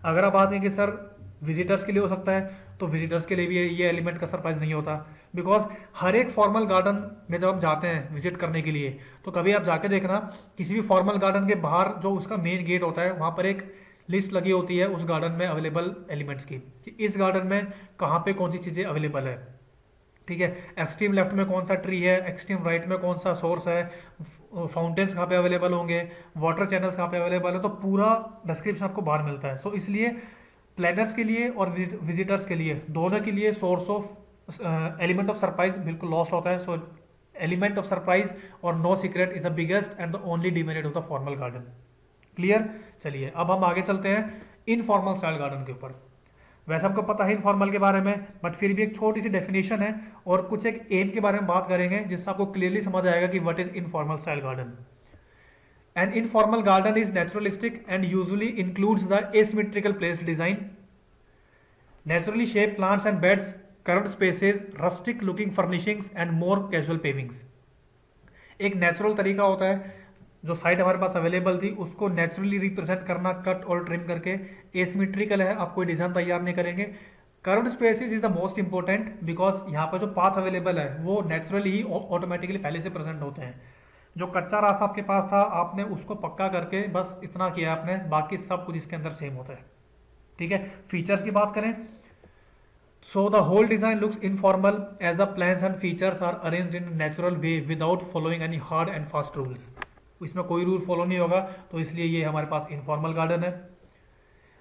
अगर आप बात करें कि सर विजिटर्स के लिए हो सकता है, तो विजिटर्स के लिए भी ये एलिमेंट का सरप्राइज नहीं होता, बिकॉज हर एक फॉर्मल गार्डन में जब हम जाते हैं विजिट करने के लिए, तो कभी आप जाके देखना किसी भी फॉर्मल गार्डन के बाहर जो उसका मेन गेट होता है वहाँ पर एक लिस्ट लगी होती है उस गार्डन में अवेलेबल एलिमेंट्स की, कि इस गार्डन में कहाँ पे कौन सी चीज़ें अवेलेबल है, ठीक है। एक्सट्रीम लेफ्ट में कौन सा ट्री है, एक्सट्रीम राइट में कौन सा सोर्स है, फाउंटेन्स कहाँ पे अवेलेबल होंगे, वाटर चैनल्स कहाँ पे अवेलेबल है, तो पूरा डिस्क्रिप्शन आपको बाहर मिलता है। सो इसलिए प्लानर्स के लिए और विजिटर्स के लिए दोनों के लिए source of element of surprise बिल्कुल लॉस्ट होता है। सो एलिमेंट ऑफ सरप्राइज और no secret is the biggest and the only demerit of the formal garden. Clear, चलिए अब हम आगे चलते हैं इनफॉर्मल स्टाइल गार्डन के ऊपर। वैसे हमको पता है इनफॉर्मल के बारे में, बट फिर भी एक छोटी सी डेफिनेशन है और कुछ एक एम के बारे में बात करेंगे जिससे आपको क्लियरली समझ आएगा कि what is informal style garden. An informal garden is naturalistic and usually includes the asymmetrical placed design, naturally shaped plants and beds, curved spaces, rustic looking furnishings and more casual pavings. एक natural तरीका होता है जो site हमारे पास available थी उसको naturally represent करना, कट और ट्रिम करके। एसिमेट्रिकल है, आप कोई डिजाइन तैयार नहीं करेंगे। Curved spaces is the most important, because यहाँ पर जो पाथ अवेलेबल है वो नेचुरली ही ऑटोमेटिकली पहले से प्रेजेंट होते हैं। जो कच्चा रास्ता आपके पास था आपने उसको पक्का करके बस इतना किया आपने, बाकी सब कुछ इसके अंदर सेम होता है, ठीक है। फीचर्स की बात करें, so the whole design looks informal as the plans and features are arranged in natural way without following any hard and fast rules. इसमें कोई रूल फॉलो नहीं होगा, तो इसलिए ये हमारे पास इनफॉर्मल गार्डन है।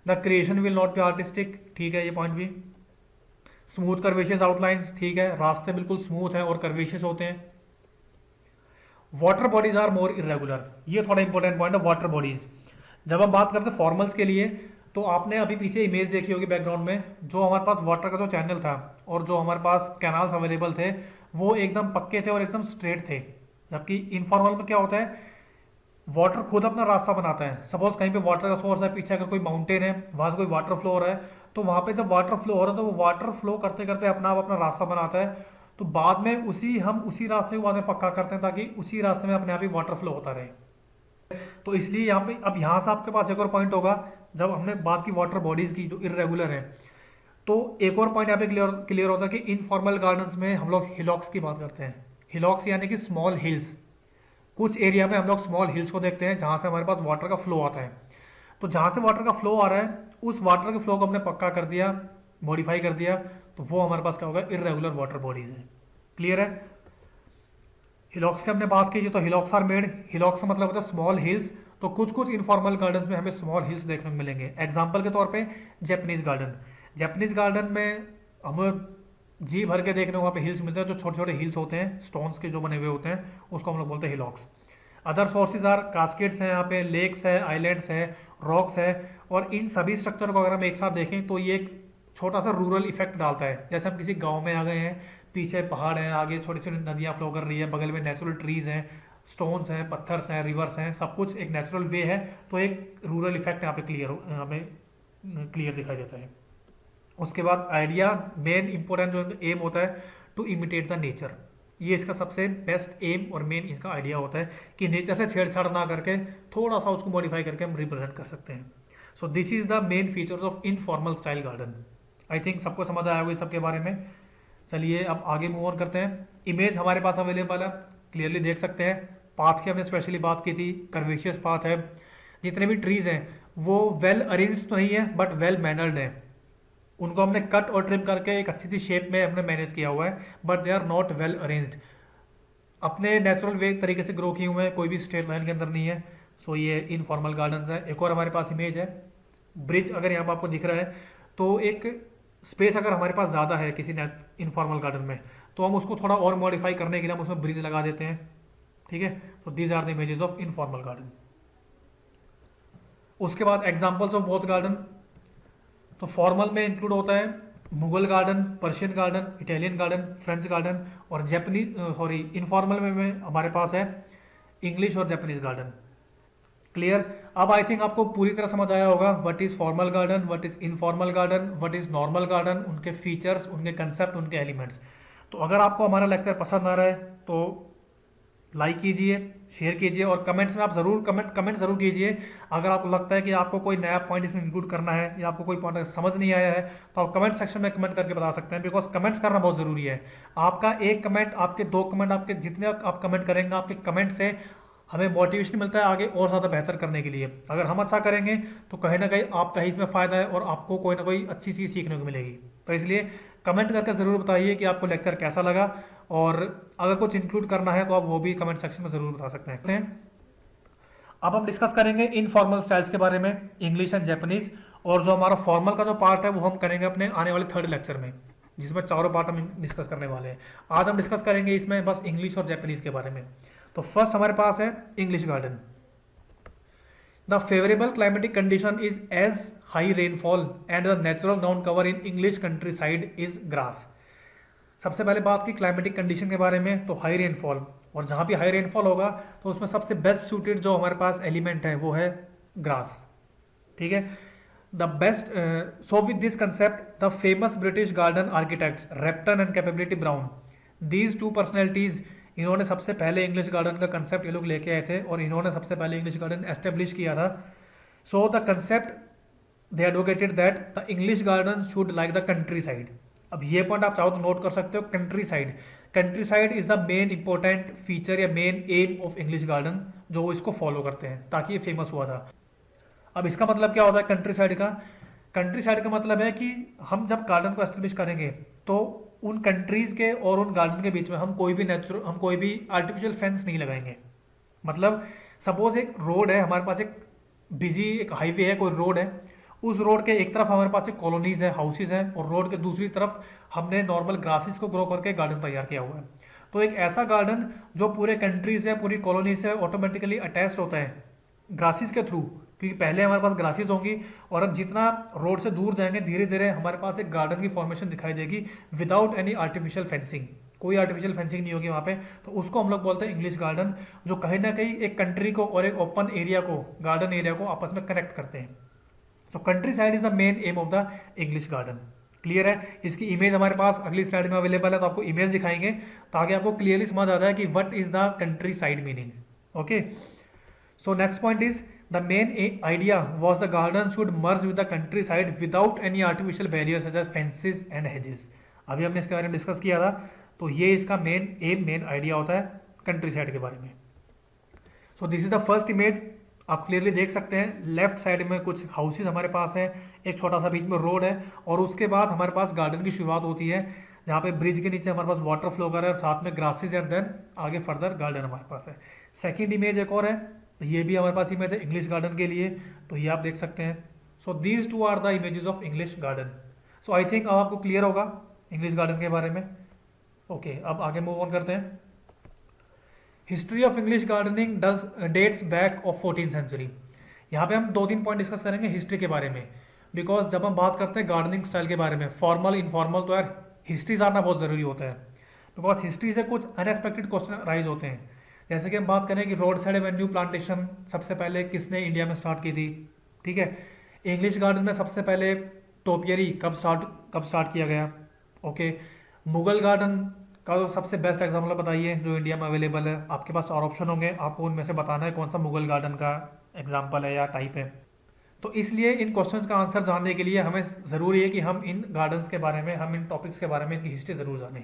The creation will not be artistic, ठीक है, ये पॉइंट भी। स्मूथ कर्वेशियस आउटलाइंस, ठीक है, रास्ते बिल्कुल स्मूथ है और कर्वेशियस होते हैं। Water bodies are more irregular, ये थोड़ा इंपॉर्टेंट पॉइंट है वाटर बॉडीज। जब हम बात करते हैं फॉर्मल्स के लिए, तो आपने अभी पीछे इमेज देखी होगी बैकग्राउंड में, जो हमारे पास वाटर का जो चैनल था और जो हमारे पास कैनाल्स अवेलेबल थे वो एकदम पक्के थे और एकदम स्ट्रेट थे। जबकि इनफॉर्मल में क्या होता है, वाटर खुद अपना रास्ता बनाता है। सपोज कहीं पे वाटर का सोर्स है, पीछे अगर कोई माउंटेन है, वहां से कोई वाटर फ्लो हो रहा है, तो वहां पे जब वाटर फ्लो हो रहा है तो वो वाटर फ्लो करते करते अपना आप अपना रास्ता बनाता है। तो बाद में हम उसी रास्ते को बाद में पक्का करते हैं ताकि उसी रास्ते में अपने आप ही वाटर फ्लो होता रहे। तो इसलिए यहाँ पे अब यहाँ से आपके पास एक और पॉइंट होगा, जब हमने बात की वाटर बॉडीज की जो इरेगुलर है, तो एक और पॉइंट यहाँ पे क्लियर क्लियर होता है कि इनफॉर्मल गार्डन्स में हम लोग हिलॉक्स की बात करते हैं। हिलॉक्स यानी कि स्मॉल हिल्स। कुछ एरिया में हम लोग स्मॉल हिल्स को देखते हैं जहाँ से हमारे पास वाटर का फ्लो आता है। तो जहाँ से वाटर का फ्लो आ रहा है उस वाटर के फ्लो को हमने पक्का कर दिया, मॉडिफाई कर दिया, तो वो हमारे पास क्या होगा, इरेगुलर वाटर बॉडीज है। क्लियर है। हिलॉक्स की हमने बात की, तो हिलॉक्स आर मेड, हिलॉक्स का मतलब होता है स्मॉल हिल्स। तो कुछ कुछ इनफॉर्मल गार्डन्स में हमें स्मॉल हिल्स देखने को मिलेंगे। एग्जाम्पल के तौर पे जापानीज गार्डन, जापानीज गार्डन में हम जी भर के देखने को वहाँ पे हिल्स मिलते हैं, जो छोटे छोटे हिल्स होते हैं स्टोन्स के जो बने हुए होते हैं, उसको हम लोग बोलते हैं हिलॉक्स। अदर सोर्सेज आर कास्केड्स हैं, यहाँ पे लेक्स है, आइलैंड्स है, रॉक्स है। और इन सभी स्ट्रक्चर को अगर हम एक साथ देखें तो ये एक छोटा सा रूरल इफेक्ट डालता है। जैसे हम किसी गांव में आ गए हैं, पीछे पहाड़ हैं, आगे छोटी छोटी नदियाँ फ्लो कर रही है, बगल में नेचुरल ट्रीज हैं, स्टोन्स हैं, पत्थर्स हैं, रिवर्स हैं, सब कुछ एक नेचुरल वे है। तो एक रूरल इफेक्ट यहाँ पे हमें क्लियर दिखाई देता है। उसके बाद आइडिया, मेन इंपॉर्टेंट जो एम होता है, टू इमिटेट द नेचर। ये इसका सबसे बेस्ट एम और मेन इसका आइडिया होता है कि नेचर से छेड़छाड़ ना करके थोड़ा सा उसको मॉडिफाई करके हम रिप्रेजेंट कर सकते हैं। सो this is the main features of informal style garden. I think सबको समझ आया होगा इस सब के बारे में। चलिए अब आगे मूव ऑन करते हैं। इमेज हमारे पास अवेलेबल है, क्लियरली देख सकते हैं। पाथ की हमने स्पेशली बात की थी, कर्वेशियस पाथ है। जितने भी ट्रीज हैं वो वेल अरेंज्ड तो नहीं है बट वेल मैनर्ड है। उनको हमने कट और ट्रिम करके एक अच्छी सी शेप में हमने मैनेज किया हुआ है, but they are not well arranged. अपने नेचुरल वे तरीके से ग्रो किए हुए हैं, कोई भी स्ट्रेट लाइन के अंदर नहीं है। सो ये इनफॉर्मल गार्डन्स है। एक और हमारे पास इमेज है, ब्रिज अगर यहाँ पर आपको दिख रहा है, तो एक स्पेस अगर हमारे पास ज़्यादा है किसी इनफॉर्मल गार्डन में, तो हम उसको थोड़ा और मॉडिफाई करने के लिए हम उसमें ब्रिज लगा देते हैं। ठीक है, तो these are the images of informal garden. उसके बाद एग्जाम्पल्स ऑफ बोथ गार्डन, तो फॉर्मल में इंक्लूड होता है Mughal garden, Persian garden, Italian garden, French garden, और जापानीज सॉरी इनफॉर्मल में हमारे पास है इंग्लिश और जापानीज गार्डन। क्लियर। अब आई थिंक आपको पूरी तरह समझ आया होगा what is formal garden, what is informal garden, what is normal garden, उनके फीचर्स, उनके कंसेप्ट, उनके एलिमेंट्स। तो अगर आपको हमारा लेक्चर पसंद आ रहा है तो लाइक कीजिए, शेयर कीजिए, और कमेंट्स में आप जरूर कमेंट जरूर कीजिए। अगर आपको लगता है कि आपको कोई नया पॉइंट इसमें इंक्लूड करना है या आपको कोई पॉइंट समझ नहीं आया है तो आप कमेंट सेक्शन में कमेंट करके बता सकते हैं, बिकॉज कमेंट्स करना बहुत ज़रूरी है। आपका एक कमेंट, आपके दो कमेंट, आपके जितने आप कमेंट करेंगे, आपके कमेंट से हमें मोटिवेशन मिलता है आगे और ज़्यादा बेहतर करने के लिए। अगर हम अच्छा करेंगे तो कहीं ना कहीं आपका ही इसमें फ़ायदा है और आपको कोई ना कोई अच्छी चीज़ सीखने को मिलेगी। तो इसलिए कमेंट करके ज़रूर बताइए कि आपको लेक्चर कैसा लगा, और अगर कुछ इंक्लूड करना है तो आप वो भी कमेंट सेक्शन में ज़रूर बता सकते हैं। अब हम डिस्कस करेंगे इनफॉर्मल स्टाइल्स के बारे में, इंग्लिश एंड जापानीज। और जो हमारा फॉर्मल का जो पार्ट है वो हम करेंगे अपने आने वाले थर्ड लेक्चर में, जिसमें चारों पार्ट हम डिस्कस करने वाले हैं। आज हम डिस्कस करेंगे इसमें बस इंग्लिश और जापानीज के बारे में। तो फर्स्ट हमारे पास है English garden. The favourable climatic condition is as high rainfall and the natural ground cover in English countryside is grass. सबसे पहले बात की क्लाइमेटिक कंडीशन के बारे में, तो हाई रेनफॉल, और जहाँ भी हाई रेनफॉल होगा तो उसमें सबसे बेस्ट सूटेड जो हमारे पास एलिमेंट है वो है ग्रास। ठीक है, the best. So with this concept the famous British garden architects Repton and Capability Brown, these two personalities, इन्होंने सबसे पहले इंग्लिश गार्डन का कंसेप्ट ये लोग लेके आए थे और इन्होंने सबसे पहले इंग्लिश गार्डन एस्टेब्लिश किया था। So the concept they advocated that the English garden should like the country side. अब ये पॉइंट आप चाहो तो नोट कर सकते हो, countryside. Countryside is the main important feature या main aim of English garden, जो इसको फॉलो करते हैं, ताकि ये फेमस हुआ था। अब इसका मतलब क्या होता है कंट्री साइड का? कंट्री साइड का मतलब है कि हम जब गार्डन को एस्टेब्लिश करेंगे तो उन कंट्रीज के और उन गार्डन के बीच में हम कोई भी आर्टिफिशियल फेंस नहीं लगाएंगे। मतलब सपोज एक रोड है हमारे पास, एक बिजी एक हाईवे है, कोई रोड है, उस रोड के एक तरफ हमारे पास एक कॉलोनीज है, हाउसेज हैं, और रोड के दूसरी तरफ हमने नॉर्मल ग्रासेस को ग्रो करके गार्डन तैयार किया हुआ है। तो एक ऐसा गार्डन जो पूरे कंट्री से, पूरी कॉलोनी से ऑटोमेटिकली अटैच होता है ग्रासेस के थ्रू, क्योंकि पहले हमारे पास ग्रासेस होंगी और अब जितना रोड से दूर जाएंगे धीरे धीरे हमारे पास एक गार्डन की फॉर्मेशन दिखाई देगी विदाउट एनी आर्टिफिशियल फेंसिंग, कोई आर्टिफिशियल फेंसिंग नहीं होगी वहाँ पे। तो उसको हम लोग बोलते हैं इंग्लिश गार्डन, जो कहीं ना कहीं एक कंट्री को और एक ओपन एरिया को, गार्डन एरिया को आपस में कनेक्ट करते हैं। सो country side is the main aim of the English garden. Clear है? इसकी इमेज हमारे पास अगली स्लाइड में अवेलेबल है, तो आपको इमेज दिखाएंगे ताकि आपको क्लियरली समझ आ जाए कि what is the countryside meaning. Okay, so next point is the main idea was the garden should merge with the countryside without any artificial barriers such as fences and hedges. अभी हमने इसके बारे में discuss किया था, तो ये इसका मेन एम, मेन आइडिया होता है कंट्री साइड के बारे में। सो this is the first image, आप क्लियरली देख सकते हैं लेफ्ट साइड में कुछ हाउसेज हमारे पास है, एक छोटा सा बीच में रोड है और उसके बाद हमारे पास गार्डन की शुरुआत होती है जहाँ पे ब्रिज के नीचे हमारे पास वाटर फ्लो कर रहा है और साथ में ग्रासेस एंड देन आगे फर्दर गार्डन हमारे पास है। सेकंड इमेज एक और है, तो ये भी हमारे पास इमेज है इंग्लिश गार्डन के लिए, तो ये आप देख सकते हैं। So these two are the images of English garden. So I think अब आपको क्लियर होगा इंग्लिश गार्डन के बारे में। ओके, अब आगे मूव ऑन करते हैं। History of English gardening dates back of 14th century. यहाँ पे हम 2-3 पॉइंट डिस्कस करेंगे हिस्ट्री के बारे में, बिकॉज जब हम बात करते हैं गार्डनिंग स्टाइल के बारे में, फॉर्मल इनफॉर्मल, तो यार हिस्ट्री जानना बहुत ज़रूरी होता है, बिकॉज हिस्ट्री से कुछ अनएक्सपेक्टेड क्वेश्चन राइज होते हैं। जैसे कि हम बात करें कि रोड साइड एवेन्यू प्लांटेशन सबसे पहले किसने इंडिया में स्टार्ट की थी, ठीक है। इंग्लिश गार्डन में सबसे पहले टोपियरी कब स्टार्ट किया गया। ओके, मुगल गार्डन का जो सबसे बेस्ट एग्जाम्पल बताइए जो इंडिया में अवेलेबल है। आपके पास 4 ऑप्शन होंगे, आपको उनमें से बताना है कौन सा मुगल गार्डन का एग्जाम्पल है या टाइप है। तो इसलिए इन क्वेश्चंस का आंसर जानने के लिए हमें ज़रूरी है कि हम इन गार्डन्स के बारे में, हम इन टॉपिक्स के बारे में इनकी हिस्ट्री ज़रूर जानें।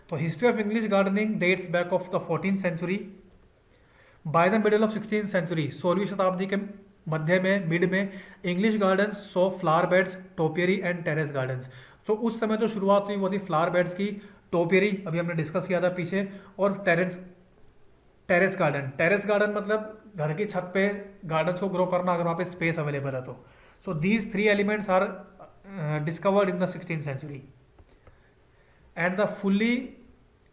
तो history of English gardening dates back of the 14th century. By the middle of 16th century, 16वीं शताब्दी के मध्य में, मिड में, English gardens saw flower beds, topiary and terrace gardens. तो उस समय जो शुरुआत हुई वो थी फ्लावर बेड्स की, टोपियरी अभी हमने डिस्कस किया था पीछे, और टेरेस गार्डन। टेरेस गार्डन मतलब घर की छत पे गार्डन्स को ग्रो करना, अगर वहाँ पे स्पेस अवेलेबल है तो। So these 3 elements are discovered in the 16th century and the fully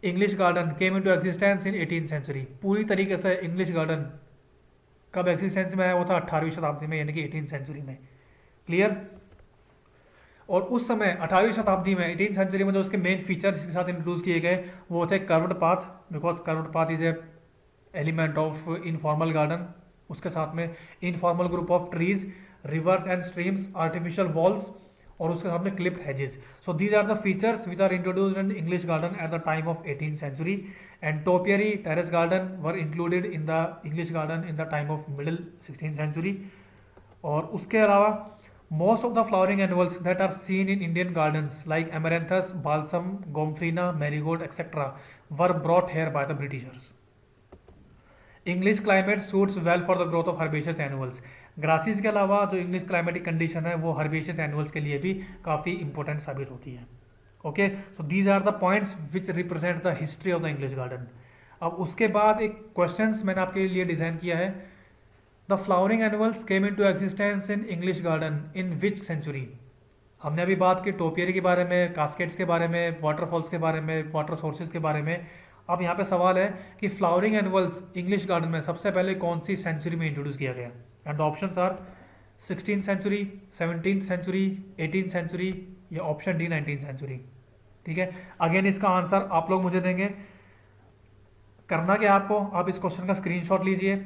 English garden came into existence in 18th century. पूरी तरीके से इंग्लिश गार्डन कब एग्जिस्टेंस में आया, वो था 18वीं शताब्दी में, यानी कि 18th सेंचुरी में। क्लियर? और उस समय 18वीं शताब्दी में, 18th सेंचुरी में जो उसके मेन फीचर्स इसके साथ इंट्रोड्यूस किए गए वो थे curved path, because curved path is a element of informal garden. उसके साथ में informal group of trees, rivers and streams, artificial walls, और उसके साथ में clipped hedges. So these are the features which are introduced in English garden at the time of 18th century and topiary, terrace garden were included in the English garden in the time of middle 16th century. और उसके अलावा most of the flowering annuals that are seen in Indian gardens like amaranthus, balsam, gomphrena, marigold, etc. were brought here by the Britishers. English climate suits well for the growth of herbaceous annuals. Grasses के अलावा जो English climatic condition है वो herbaceous annuals के लिए भी काफ़ी important साबित होती है। Okay, so these are the points which represent the history of the English garden. अब उसके बाद एक क्वेश्चंस मैंने आपके लिए डिज़ाइन किया है। The flowering annuals came into existence in English garden in which century. हमने अभी बात की टोपियरी के बारे में, कास्केट्स के बारे में, वाटरफॉल्स के बारे में, वाटर सोर्सेज के बारे में। अब यहाँ पे सवाल है कि फ्लावरिंग एनुअल्स इंग्लिश गार्डन में सबसे पहले कौन सी सेंचुरी में इंट्रोड्यूस किया गया। And the options are 16th century, 17th century, 18th century या ऑप्शन डी 19th सेंचुरी। ठीक है, अगेन इसका आंसर आप लोग मुझे देंगे। करना क्या आपको, आप इस क्वेश्चन का स्क्रीनशॉट लीजिए,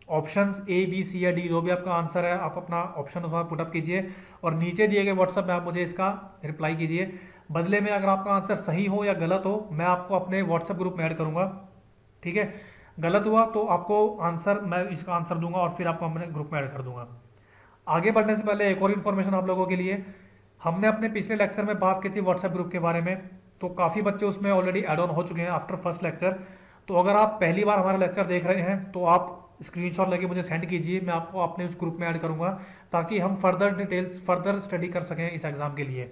ऑप्शंस ए बी सी या डी जो भी आपका आंसर है आप अपना ऑप्शन उसमें पुटअप कीजिए और नीचे दिए गए व्हाट्सएप में आप मुझे इसका रिप्लाई कीजिए। बदले में अगर आपका आंसर सही हो या गलत हो मैं आपको अपने व्हाट्सएप ग्रुप में ऐड करूंगा। ठीक है, गलत हुआ तो आपको आंसर, मैं इसका आंसर दूंगा और फिर आपको अपने ग्रुप में ऐड कर दूंगा। आगे बढ़ने से पहले एक और इन्फॉर्मेशन आप लोगों के लिए, हमने अपने पिछले लेक्चर में बात की थी व्हाट्सएप ग्रुप के बारे में, तो काफ़ी बच्चे उसमें ऑलरेडी ऐड ऑन हो चुके हैं आफ्टर फर्स्ट लेक्चर। तो अगर आप पहली बार हमारा लेक्चर देख रहे हैं तो आप स्क्रीनशॉट लेके मुझे सेंड कीजिए, मैं आपको अपने उस ग्रुप में ऐड करूंगा ताकि हम फर्दर डिटेल्स, फर्दर स्टडी कर सकें इस एग्ज़ाम के लिए।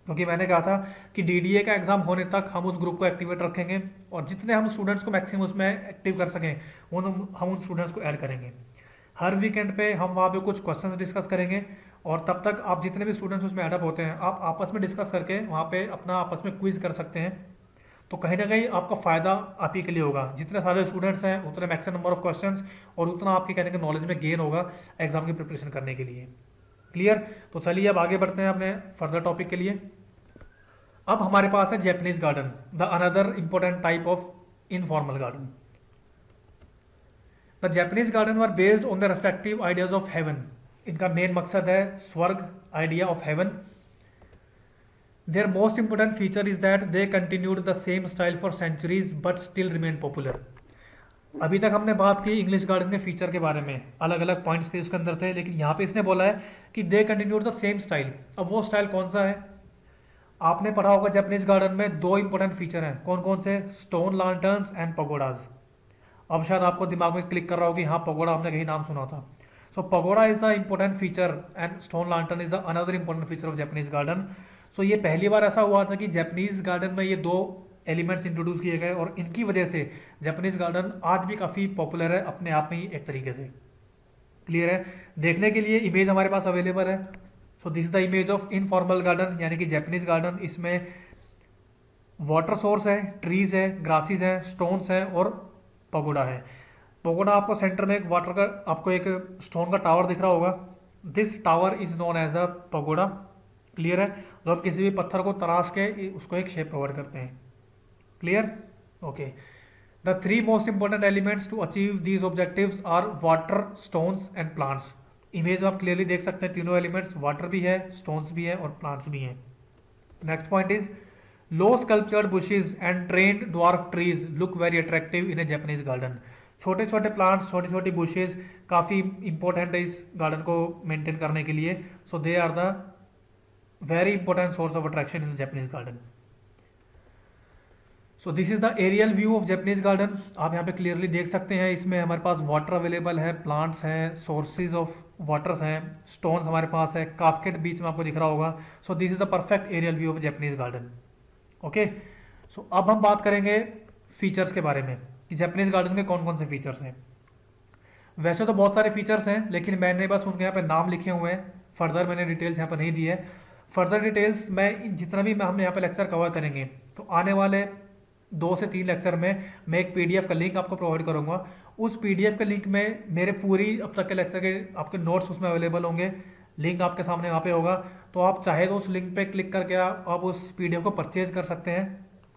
क्योंकि मैंने कहा था कि डीडीए का एग्जाम होने तक हम उस ग्रुप को एक्टिवेट रखेंगे और जितने हम स्टूडेंट्स को मैक्सिमम उसमें एक्टिव कर सकें हम उन स्टूडेंट्स को ऐड करेंगे। हर वीकेंड पे हम वहाँ पे कुछ क्वेश्चंस डिस्कस करेंगे और तब तक आप जितने भी स्टूडेंट्स उसमें एडअप होते हैं आप आपस में डिस्कस करके वहाँ पे अपना आपस में क्विज कर सकते हैं। तो कहीं ना कहीं आपका फ़ायदा आप ही के लिए होगा। जितने सारे स्टूडेंट्स हैं उतने मैक्सिमम नंबर ऑफ क्वेश्चंस और उतना आपके कहने के नॉलेज में गेन होगा एग्जाम की प्रिपरेशन करने के लिए। क्लियर? तो चलिए अब आगे बढ़ते हैं अपने फर्दर टॉपिक के लिए। अब हमारे पास है Japanese garden, the another important type of informal garden. The Japanese garden were based on the respective ideas of heaven. इनका मेन मकसद है स्वर्ग, idea of heaven. Their most important feature is that they continued the same style for centuries but still remain popular. अभी तक हमने बात की English garden के फीचर के बारे में, अलग अलग पॉइंट्स थे उसके अंदर थे, लेकिन यहाँ पे इसने बोला है कि दे कंटिन्यूड द सेम स्टाइल। अब वो स्टाइल कौन सा है? आपने पढ़ा होगा जापानीज गार्डन में दो इंपॉर्टेंट फीचर हैं, कौन कौन से? Stone lanterns and pagodas. अब शायद आपको दिमाग में क्लिक कर रहा हो कि हाँ पगोडा हमने कहीं नाम सुना था। So pagoda is the important feature and stone lantern is the another important feature of Japanese garden. So ये पहली बार ऐसा हुआ था कि जापानीज गार्डन में ये दो एलिमेंट्स इंट्रोड्यूस किए गए और इनकी वजह से जापानीज गार्डन आज भी काफ़ी पॉपुलर है अपने आप में ही एक तरीके से। क्लियर है? देखने के लिए इमेज हमारे पास अवेलेबल है। So this is the image of informal garden यानी कि जापानीज गार्डन। इसमें वाटर सोर्स है, ट्रीज है, ग्रासेस है, स्टोन्स है और पगोडा है। पगोडा आपको सेंटर में एक वाटर का, आपको एक स्टोन का टावर दिख रहा होगा। This tower is known as a pagoda. Clear है? जो आप किसी भी पत्थर को तराश के उसको एक शेप प्रोवाइड करते हैं। Clear? Okay. The three most important elements to achieve these objectives are water, stones and plants. Image में आप क्लियरली देख सकते हैं तीनों एलिमेंट्स, वाटर भी है, स्टोन्स भी है और प्लांट्स भी हैं। Next point is low sculptured bushes and trained dwarf trees look very attractive in a Japanese garden. छोटे छोटे प्लांट्स, छोटी छोटी बुशेज काफ़ी इंपॉर्टेंट है इस गार्डन को मेंटेन करने के लिए। So they are the very important source of attraction in Japanese garden. So this is the aerial view of Japanese garden. आप यहाँ पे क्लियरली देख सकते हैं, इसमें हमारे पास वाटर अवेलेबल है, प्लांट्स हैं, सोर्सेज ऑफ वाटर्स हैं, स्टोन्स हमारे पास है, कास्केट बीच में आपको दिख रहा होगा। So this is the perfect aerial view of Japanese garden. Okay. So अब हम बात करेंगे फीचर्स के बारे में कि जापानीज गार्डन में कौन कौन से फीचर्स हैं। वैसे तो बहुत सारे फीचर्स हैं लेकिन मैंने बस उनके यहाँ पे नाम लिखे हुए हैं, फर्दर मैंने डिटेल्स यहाँ पर नहीं दी है। फर्दर डिटेल्स मैं जितना भी हम यहाँ पे लेक्चर कवर करेंगे तो आने वाले 2 से 3 लेक्चर में मैं एक पीडीएफ का लिंक आपको प्रोवाइड करूंगा। उस पीडीएफ के लिंक में मेरे पूरी अब तक के लेक्चर के आपके नोट्स उसमें अवेलेबल होंगे। लिंक आपके सामने वहाँ पे होगा, तो आप चाहे तो उस लिंक पे क्लिक करके आप उस पीडीएफ को परचेज कर सकते हैं।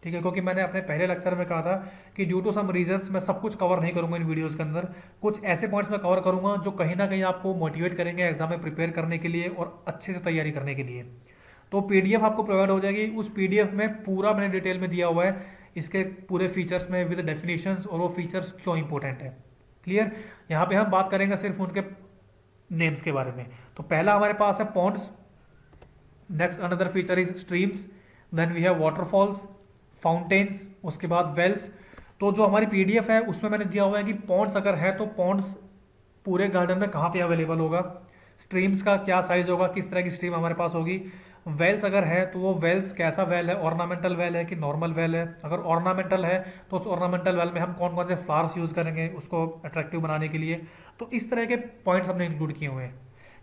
ठीक है? क्योंकि मैंने अपने पहले लेक्चर में कहा था कि ड्यू टू सम रीजंस मैं सब कुछ कवर नहीं करूंगा इन वीडियोस के अंदर। कुछ ऐसे पॉइंट्स मैं कवर करूंगा जो कहीं ना कहीं आपको मोटिवेट करेंगे एग्जाम में प्रिपेयर करने के लिए और अच्छे से तैयारी करने के लिए। तो पीडीएफ आपको प्रोवाइड हो जाएगी। उस पीडीएफ में पूरा मैंने डिटेल में दिया हुआ है इसके पूरे फीचर्स में विद डेफिनेशंस और वो फीचर्स क्यों इंपॉर्टेंट है। क्लियर? यहाँ पे हम बात करेंगे सिर्फ उनके नेम्स के बारे में। तो पहला हमारे पास है ponds, next another feature is streams, then we have waterfalls, fountains, उसके बाद वेल्स। तो जो हमारी पीडीएफ है उसमें मैंने दिया हुआ है कि पॉन्ड्स अगर है तो पॉन्ड्स पूरे गार्डन में कहाँ पे अवेलेबल होगा, स्ट्रीम्स का क्या साइज होगा, किस तरह की स्ट्रीम हमारे पास होगी, वेल्स अगर है तो वो वेल्स कैसा वेल है, ऑर्नामेंटल वेल है कि नॉर्मल वेल है, अगर ऑर्नामेंटल है तो उस ऑर्नामेंटल वेल में हम कौन कौन से फ्लावर्स यूज़ करेंगे उसको अट्रैक्टिव बनाने के लिए। तो इस तरह के पॉइंट्स हमने इंक्लूड किए हुए हैं।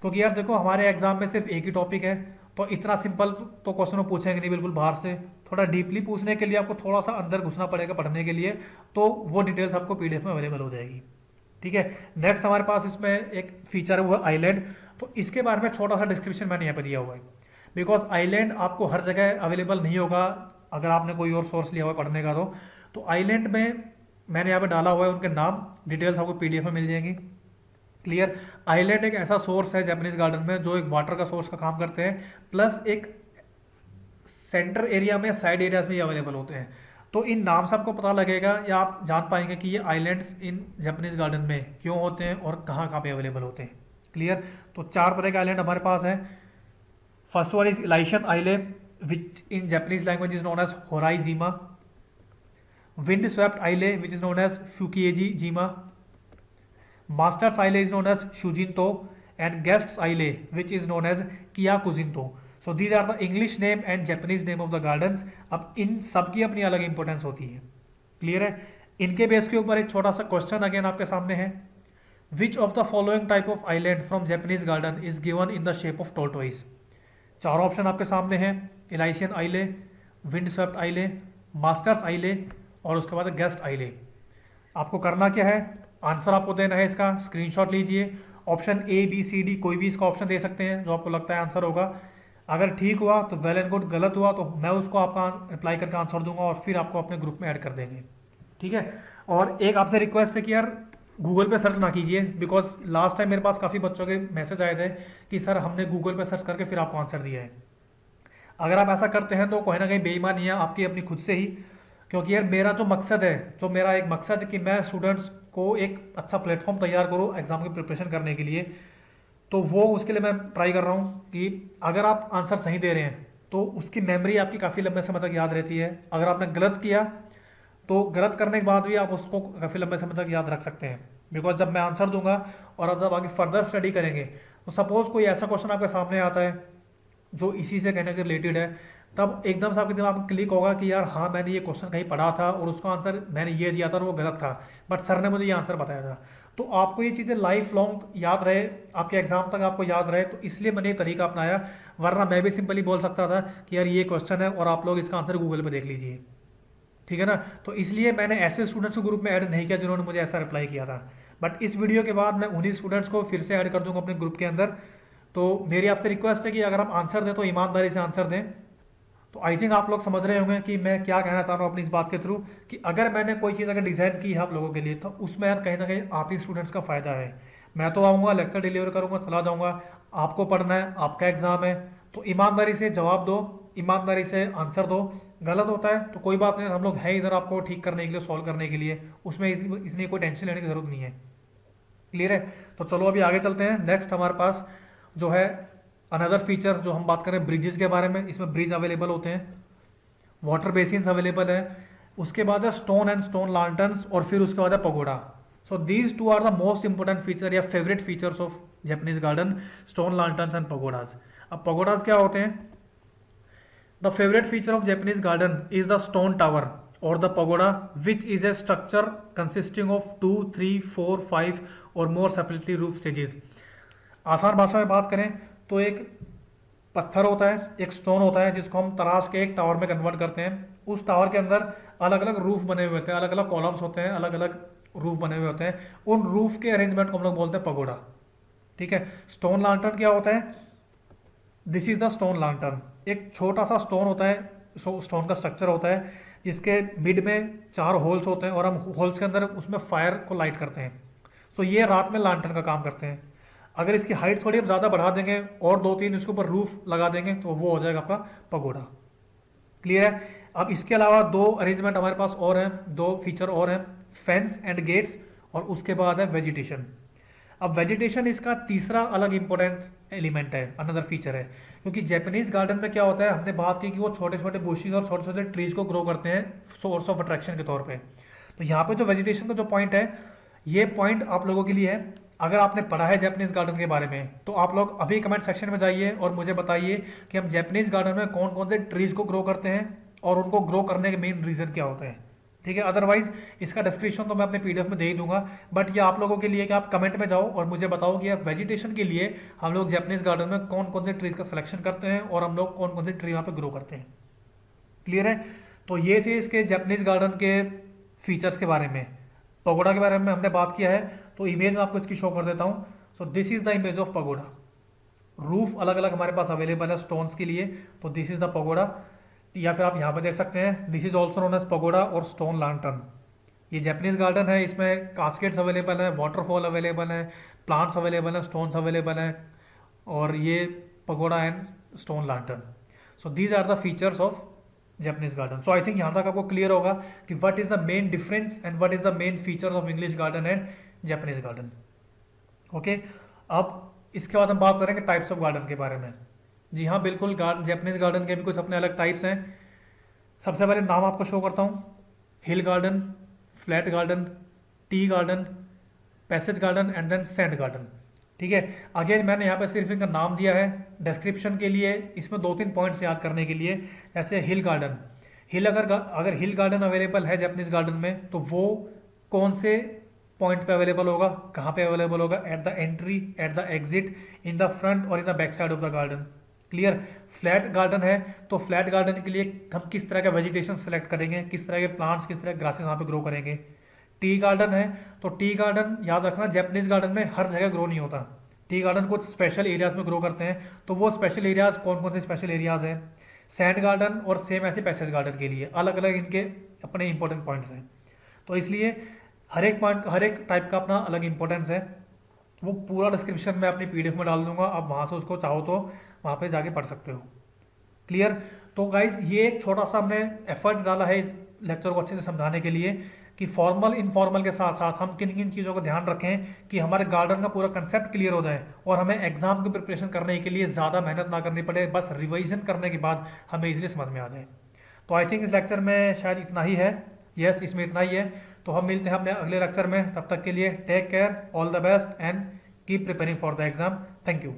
क्योंकि यार देखो हमारे एग्जाम में सिर्फ एक ही टॉपिक है तो इतना सिंपल तो क्वेश्चन में पूछेंगे नहीं बिल्कुल बाहर से, थोड़ा डीपली पूछने के लिए आपको थोड़ा सा अंदर घुसना पड़ेगा पढ़ने के लिए, तो वो डिटेल्स आपको पीडीएफ में अवेलेबल हो जाएगी। ठीक है? नेक्स्ट हमारे पास इसमें एक फीचर है वो है आइलैंड। तो इसके बारे में छोटा सा डिस्क्रिप्शन मैंने यहाँ पर दिया हुआ है, बिकॉज आइलैंड आपको हर जगह अवेलेबल नहीं होगा अगर आपने कोई और सोर्स लिया हुआ है पढ़ने का। तो आइलैंड में मैंने यहाँ पे डाला हुआ है उनके नाम, डिटेल्स आपको पीडीएफ में मिल जाएंगी। क्लियर? आइलैंड एक ऐसा सोर्स है जापानीज गार्डन में जो एक वाटर का सोर्स का काम करते हैं, प्लस एक सेंटर एरिया में, साइड एरियाज में ये अवेलेबल होते हैं। तो इन नाम से आपको पता लगेगा या आप जान पाएंगे कि ये आइलैंड्स इन जापानीज गार्डन में क्यों होते हैं और कहाँ कहाँ पे अवेलेबल होते हैं। क्लियर? तो 4 तरह के आइलैंड हमारे पास है। First one is Elysian island which in Japanese language is known as Horaijima, windswept island which is known as Fukiage jima, masters island is known as Shujinto and guests island which is known as Kyakujinto. So these are the English name and Japanese name of the gardens. अब इन सब की अपनी अलग importance होती है। Clear है? इनके बेस के ऊपर एक छोटा सा क्वेश्चन अगेन आपके सामने है, which of the following type of island from Japanese garden is given in the shape of tortoise. 4 option आपके सामने हैं, इलाइशियन आइले, विंड स्वेप्ट आइले, मास्टर्स आइले और उसके बाद गेस्ट आइले। आपको करना क्या है, आंसर आपको देना है इसका, स्क्रीनशॉट लीजिए, option A B C D कोई भी इसका ऑप्शन दे सकते हैं जो आपको लगता है आंसर होगा। अगर ठीक हुआ तो वेल एंड गुड, गलत हुआ तो मैं उसको आपका रिप्लाई करके आंसर दूंगा और फिर आपको अपने ग्रुप में ऐड कर देंगे, ठीक है। और एक आपसे रिक्वेस्ट है कि यार गूगल पे सर्च ना कीजिए, बिकॉज लास्ट टाइम मेरे पास काफ़ी बच्चों के मैसेज आए थे कि सर हमने गूगल पे सर्च करके फिर आपको आंसर दिया है। अगर आप ऐसा करते हैं तो कहीं ना कहीं बेईमानी है आपकी अपनी खुद से ही, क्योंकि यार मेरा जो मकसद है, जो मेरा एक मकसद है कि मैं स्टूडेंट्स को एक अच्छा प्लेटफॉर्म तैयार करूँ एग्जाम की प्रिपरेशन करने के लिए, तो वो उसके लिए मैं ट्राई कर रहा हूँ कि अगर आप आंसर सही दे रहे हैं तो उसकी मेमोरी आपकी काफ़ी लंबे समय तक याद रहती है। अगर आपने गलत किया तो गलत करने के बाद भी आप उसको काफ़ी लंबे समय तक याद रख सकते हैं, बिकॉज जब मैं आंसर दूंगा और आप जब आगे फर्दर स्टडी करेंगे तो सपोज कोई ऐसा क्वेश्चन आपके सामने आता है जो इसी से कहने के रिलेटेड है, तब एकदम से आपके दिमाग में क्लिक होगा कि यार हाँ मैंने ये क्वेश्चन कहीं पढ़ा था और उसका आंसर मैंने ये दिया था और वो गलत था, बट सर ने मुझे ये आंसर बताया था। तो आपको ये चीज़ें लाइफ लॉन्ग याद रहे, आपके एग्जाम तक आपको याद रहे, तो इसलिए मैंने ये तरीका अपनाया। वरना मैं भी सिंपली बोल सकता था कि यार ये क्वेश्चन है और आप लोग इसका आंसर गूगल पर देख लीजिए, ठीक है ना। तो इसलिए मैंने ऐसे स्टूडेंट्स को ग्रुप में ऐड नहीं किया जिन्होंने मुझे ऐसा रिप्लाई किया था, बट इस वीडियो के बाद मैं उन्हीं स्टूडेंट्स को फिर से ऐड कर दूंगा अपने ग्रुप के अंदर। तो मेरी आपसे रिक्वेस्ट है कि अगर आप आंसर दें तो ईमानदारी से आंसर दें। तो आई थिंक आप लोग समझ रहे होंगे कि मैं क्या कहना चाह रहा हूँ अपनी इस बात के थ्रू, कि अगर मैंने कोई चीज़ अगर डिज़ाइन की है आप लोगों के लिए तो उसमें यार कहीं ना कहीं आप ही स्टूडेंट्स का फ़ायदा है। मैं तो आऊँगा, लेक्चर डिलीवर करूँगा, चला जाऊँगा, आपको पढ़ना है, आपका एग्ज़ाम है, तो ईमानदारी से जवाब दो, ईमानदारी से आंसर दो। गलत होता है तो कोई बात नहीं, हम लोग हैं इधर आपको ठीक करने के लिए, सॉल्व करने के लिए, उसमें इतनी कोई टेंशन लेने की ज़रूरत नहीं है। क्लियर है। तो चलो अभी आगे चलते हैं। नेक्स्ट हमारे पास जो है अनदर फीचर जो हम बात करें ब्रिजेस के बारे में, इसमें ब्रिज अवेलेबल होते हैं, वाटर बेसिन्स अवेलेबल है, उसके बाद है स्टोन एंड स्टोन लांटर्न्स, और फिर उसके बाद है pagoda. So these two are the most important feature या favourite features of Japanese garden, stone lanterns and pagodas. अब पगोडाज क्या होते हैं? The favourite feature of Japanese garden is the stone tower और the pagoda which is a structure consisting of 2, 3, 4, 5 और मोर separately roof stages. आसान भाषा में बात करें तो एक पत्थर होता है, एक स्टोन होता है जिसको हम तराश के एक टावर में कन्वर्ट करते हैं। उस टावर के अंदर अलग अलग रूफ बने हुए होते हैं, अलग अलग कॉलम्स होते हैं, अलग अलग रूफ बने हुए होते हैं। उन रूफ के अरेंजमेंट को हम लोग बोलते हैं पगोडा, ठीक है। स्टोन लांटर्न क्या होता है? This is the stone lantern. एक छोटा सा स्टोन होता है, स्टोन का स्ट्रक्चर होता है जिसके मिड में 4 होल्स होते हैं और हम होल्स के अंदर उसमें फायर को लाइट करते हैं। सो ये रात में लांटर्न का काम करते हैं। अगर इसकी हाइट थोड़ी हम ज़्यादा बढ़ा देंगे और 2-3 इसके ऊपर रूफ लगा देंगे तो वो हो जाएगा आपका पगोडा। क्लियर है। अब इसके अलावा 2 अरेंजमेंट हमारे पास और हैं, 2 फीचर और हैं, फेंस एंड गेट्स, और उसके बाद है वेजिटेशन। अब वेजिटेशन इसका तीसरा अलग इंपॉर्टेंट एलिमेंट है, अनदर फीचर है, क्योंकि जापानीज गार्डन में क्या होता है, हमने बात की कि वो छोटे छोटे बुशेज और छोटे छोटे ट्रीज को ग्रो करते हैं सोर्स ऑफ अट्रैक्शन के तौर पे। तो यहाँ पे जो वेजिटेशन का जो पॉइंट है, ये पॉइंट आप लोगों के लिए है। अगर आपने पढ़ा है जापानीज गार्डन के बारे में तो आप लोग अभी कमेंट सेक्शन में जाइए और मुझे बताइए कि हम जापानीज गार्डन में कौन कौन से ट्रीज को ग्रो करते हैं और उनको ग्रो करने के मेन रीजन क्या होते हैं, ठीक है। अदरवाइज इसका डिस्क्रिप्शन तो मैं अपने पीडीएफ में दे ही दूंगा, बट ये आप लोगों के लिए कि आप कमेंट में जाओ और मुझे बताओ कि आप वेजिटेशन के लिए हम लोग जापानीज गार्डन में कौन कौन से ट्रीज का सिलेक्शन करते हैं और हम लोग कौन कौन से ट्री वहाँ पे ग्रो करते हैं। क्लियर है। तो ये थे इसके जापानीज गार्डन के फीचर्स के बारे में। पगोडा के बारे में हमने बात किया है, तो इमेज में आपको इसकी शो कर देता हूँ। सो this is the image of pagoda. Roof अलग अलग हमारे पास अवेलेबल है स्टोन्स के लिए, तो दिस इज द पगोडा, या फिर आप यहाँ पे देख सकते हैं this is also known as pagoda और स्टोन लांटर्न। ये जापानीज गार्डन है, इसमें कास्केट्स अवेलेबल है, वाटरफॉल अवेलेबल है, प्लांट्स अवेलेबल है, स्टोन्स अवेलेबल है, और ये pagoda and stone lantern. So these are the features of Japanese garden. So I think यहाँ तक आपको क्लियर होगा कि what is the main difference and what is the main features of English garden and Japanese garden. Okay, अब इसके बाद हम बात करेंगे टाइप्स ऑफ गार्डन के बारे में। जी हाँ, बिल्कुल, जापानीज गार्डन के भी कुछ अपने अलग टाइप्स हैं। सबसे पहले नाम आपको शो करता हूँ, hill garden, flat garden, tea garden, passage garden and then sand garden, ठीक है। अगेन मैंने यहाँ पे सिर्फ इनका नाम दिया है डिस्क्रिप्शन के लिए, इसमें 2-3 पॉइंट्स याद करने के लिए। जैसे हिल गार्डन, हिल अगर हिल गार्डन अवेलेबल है जापानीज गार्डन में तो वो कौन से पॉइंट पे अवेलेबल होगा, कहाँ पे अवेलेबल होगा? At the entry, at the exit, in the front और in the back side of the garden. Clear. Flat garden है तो फ्लैट गार्डन के लिए हम किस तरह का वेजिटेशन सेलेक्ट करेंगे, किस तरह के प्लांट्स, किस तरह के ग्रासेस वहाँ पे ग्रो करेंगे। टी गार्डन है तो टी गार्डन याद रखना जैपनीज गार्डन में हर जगह ग्रो नहीं होता, टी गार्डन कुछ स्पेशल एरियाज में ग्रो करते हैं। तो वो स्पेशल एरियाज कौन कौन से स्पेशल एरियाज हैं। सैंड गार्डन और सेम ऐसे पैसेज गार्डन के लिए अलग अलग इनके अपने इंपॉर्टेंट पॉइंट्स हैं। तो इसलिए हर एक पॉइंट, हर एक टाइप का अपना अलग इंपॉर्टेंस है। वो पूरा डिस्क्रिप्शन मैं अपनी पीडीएफ में डाल दूंगा, आप वहाँ से उसको चाहो तो वहाँ पे जाके पढ़ सकते हो। क्लियर। तो गाइज ये एक छोटा सा हमने एफर्ट डाला है इस लेक्चर को अच्छे से समझाने के लिए कि फॉर्मल इनफॉर्मल के साथ साथ हम किन किन चीज़ों को ध्यान रखें कि हमारे गार्डन का पूरा कंसेप्ट क्लियर हो जाए और हमें एग्जाम की प्रिपरेशन करने के लिए ज़्यादा मेहनत ना करनी पड़े, बस रिवीजन करने के बाद हमें इजीली समझ में आ जाए। तो आई थिंक इस लेक्चर में शायद इतना ही है। यस, इसमें इतना ही है। तो हम मिलते हैं अपने अगले लेक्चर में, तब तक के लिए take care, all the best and keep preparing for the exam. Thank you.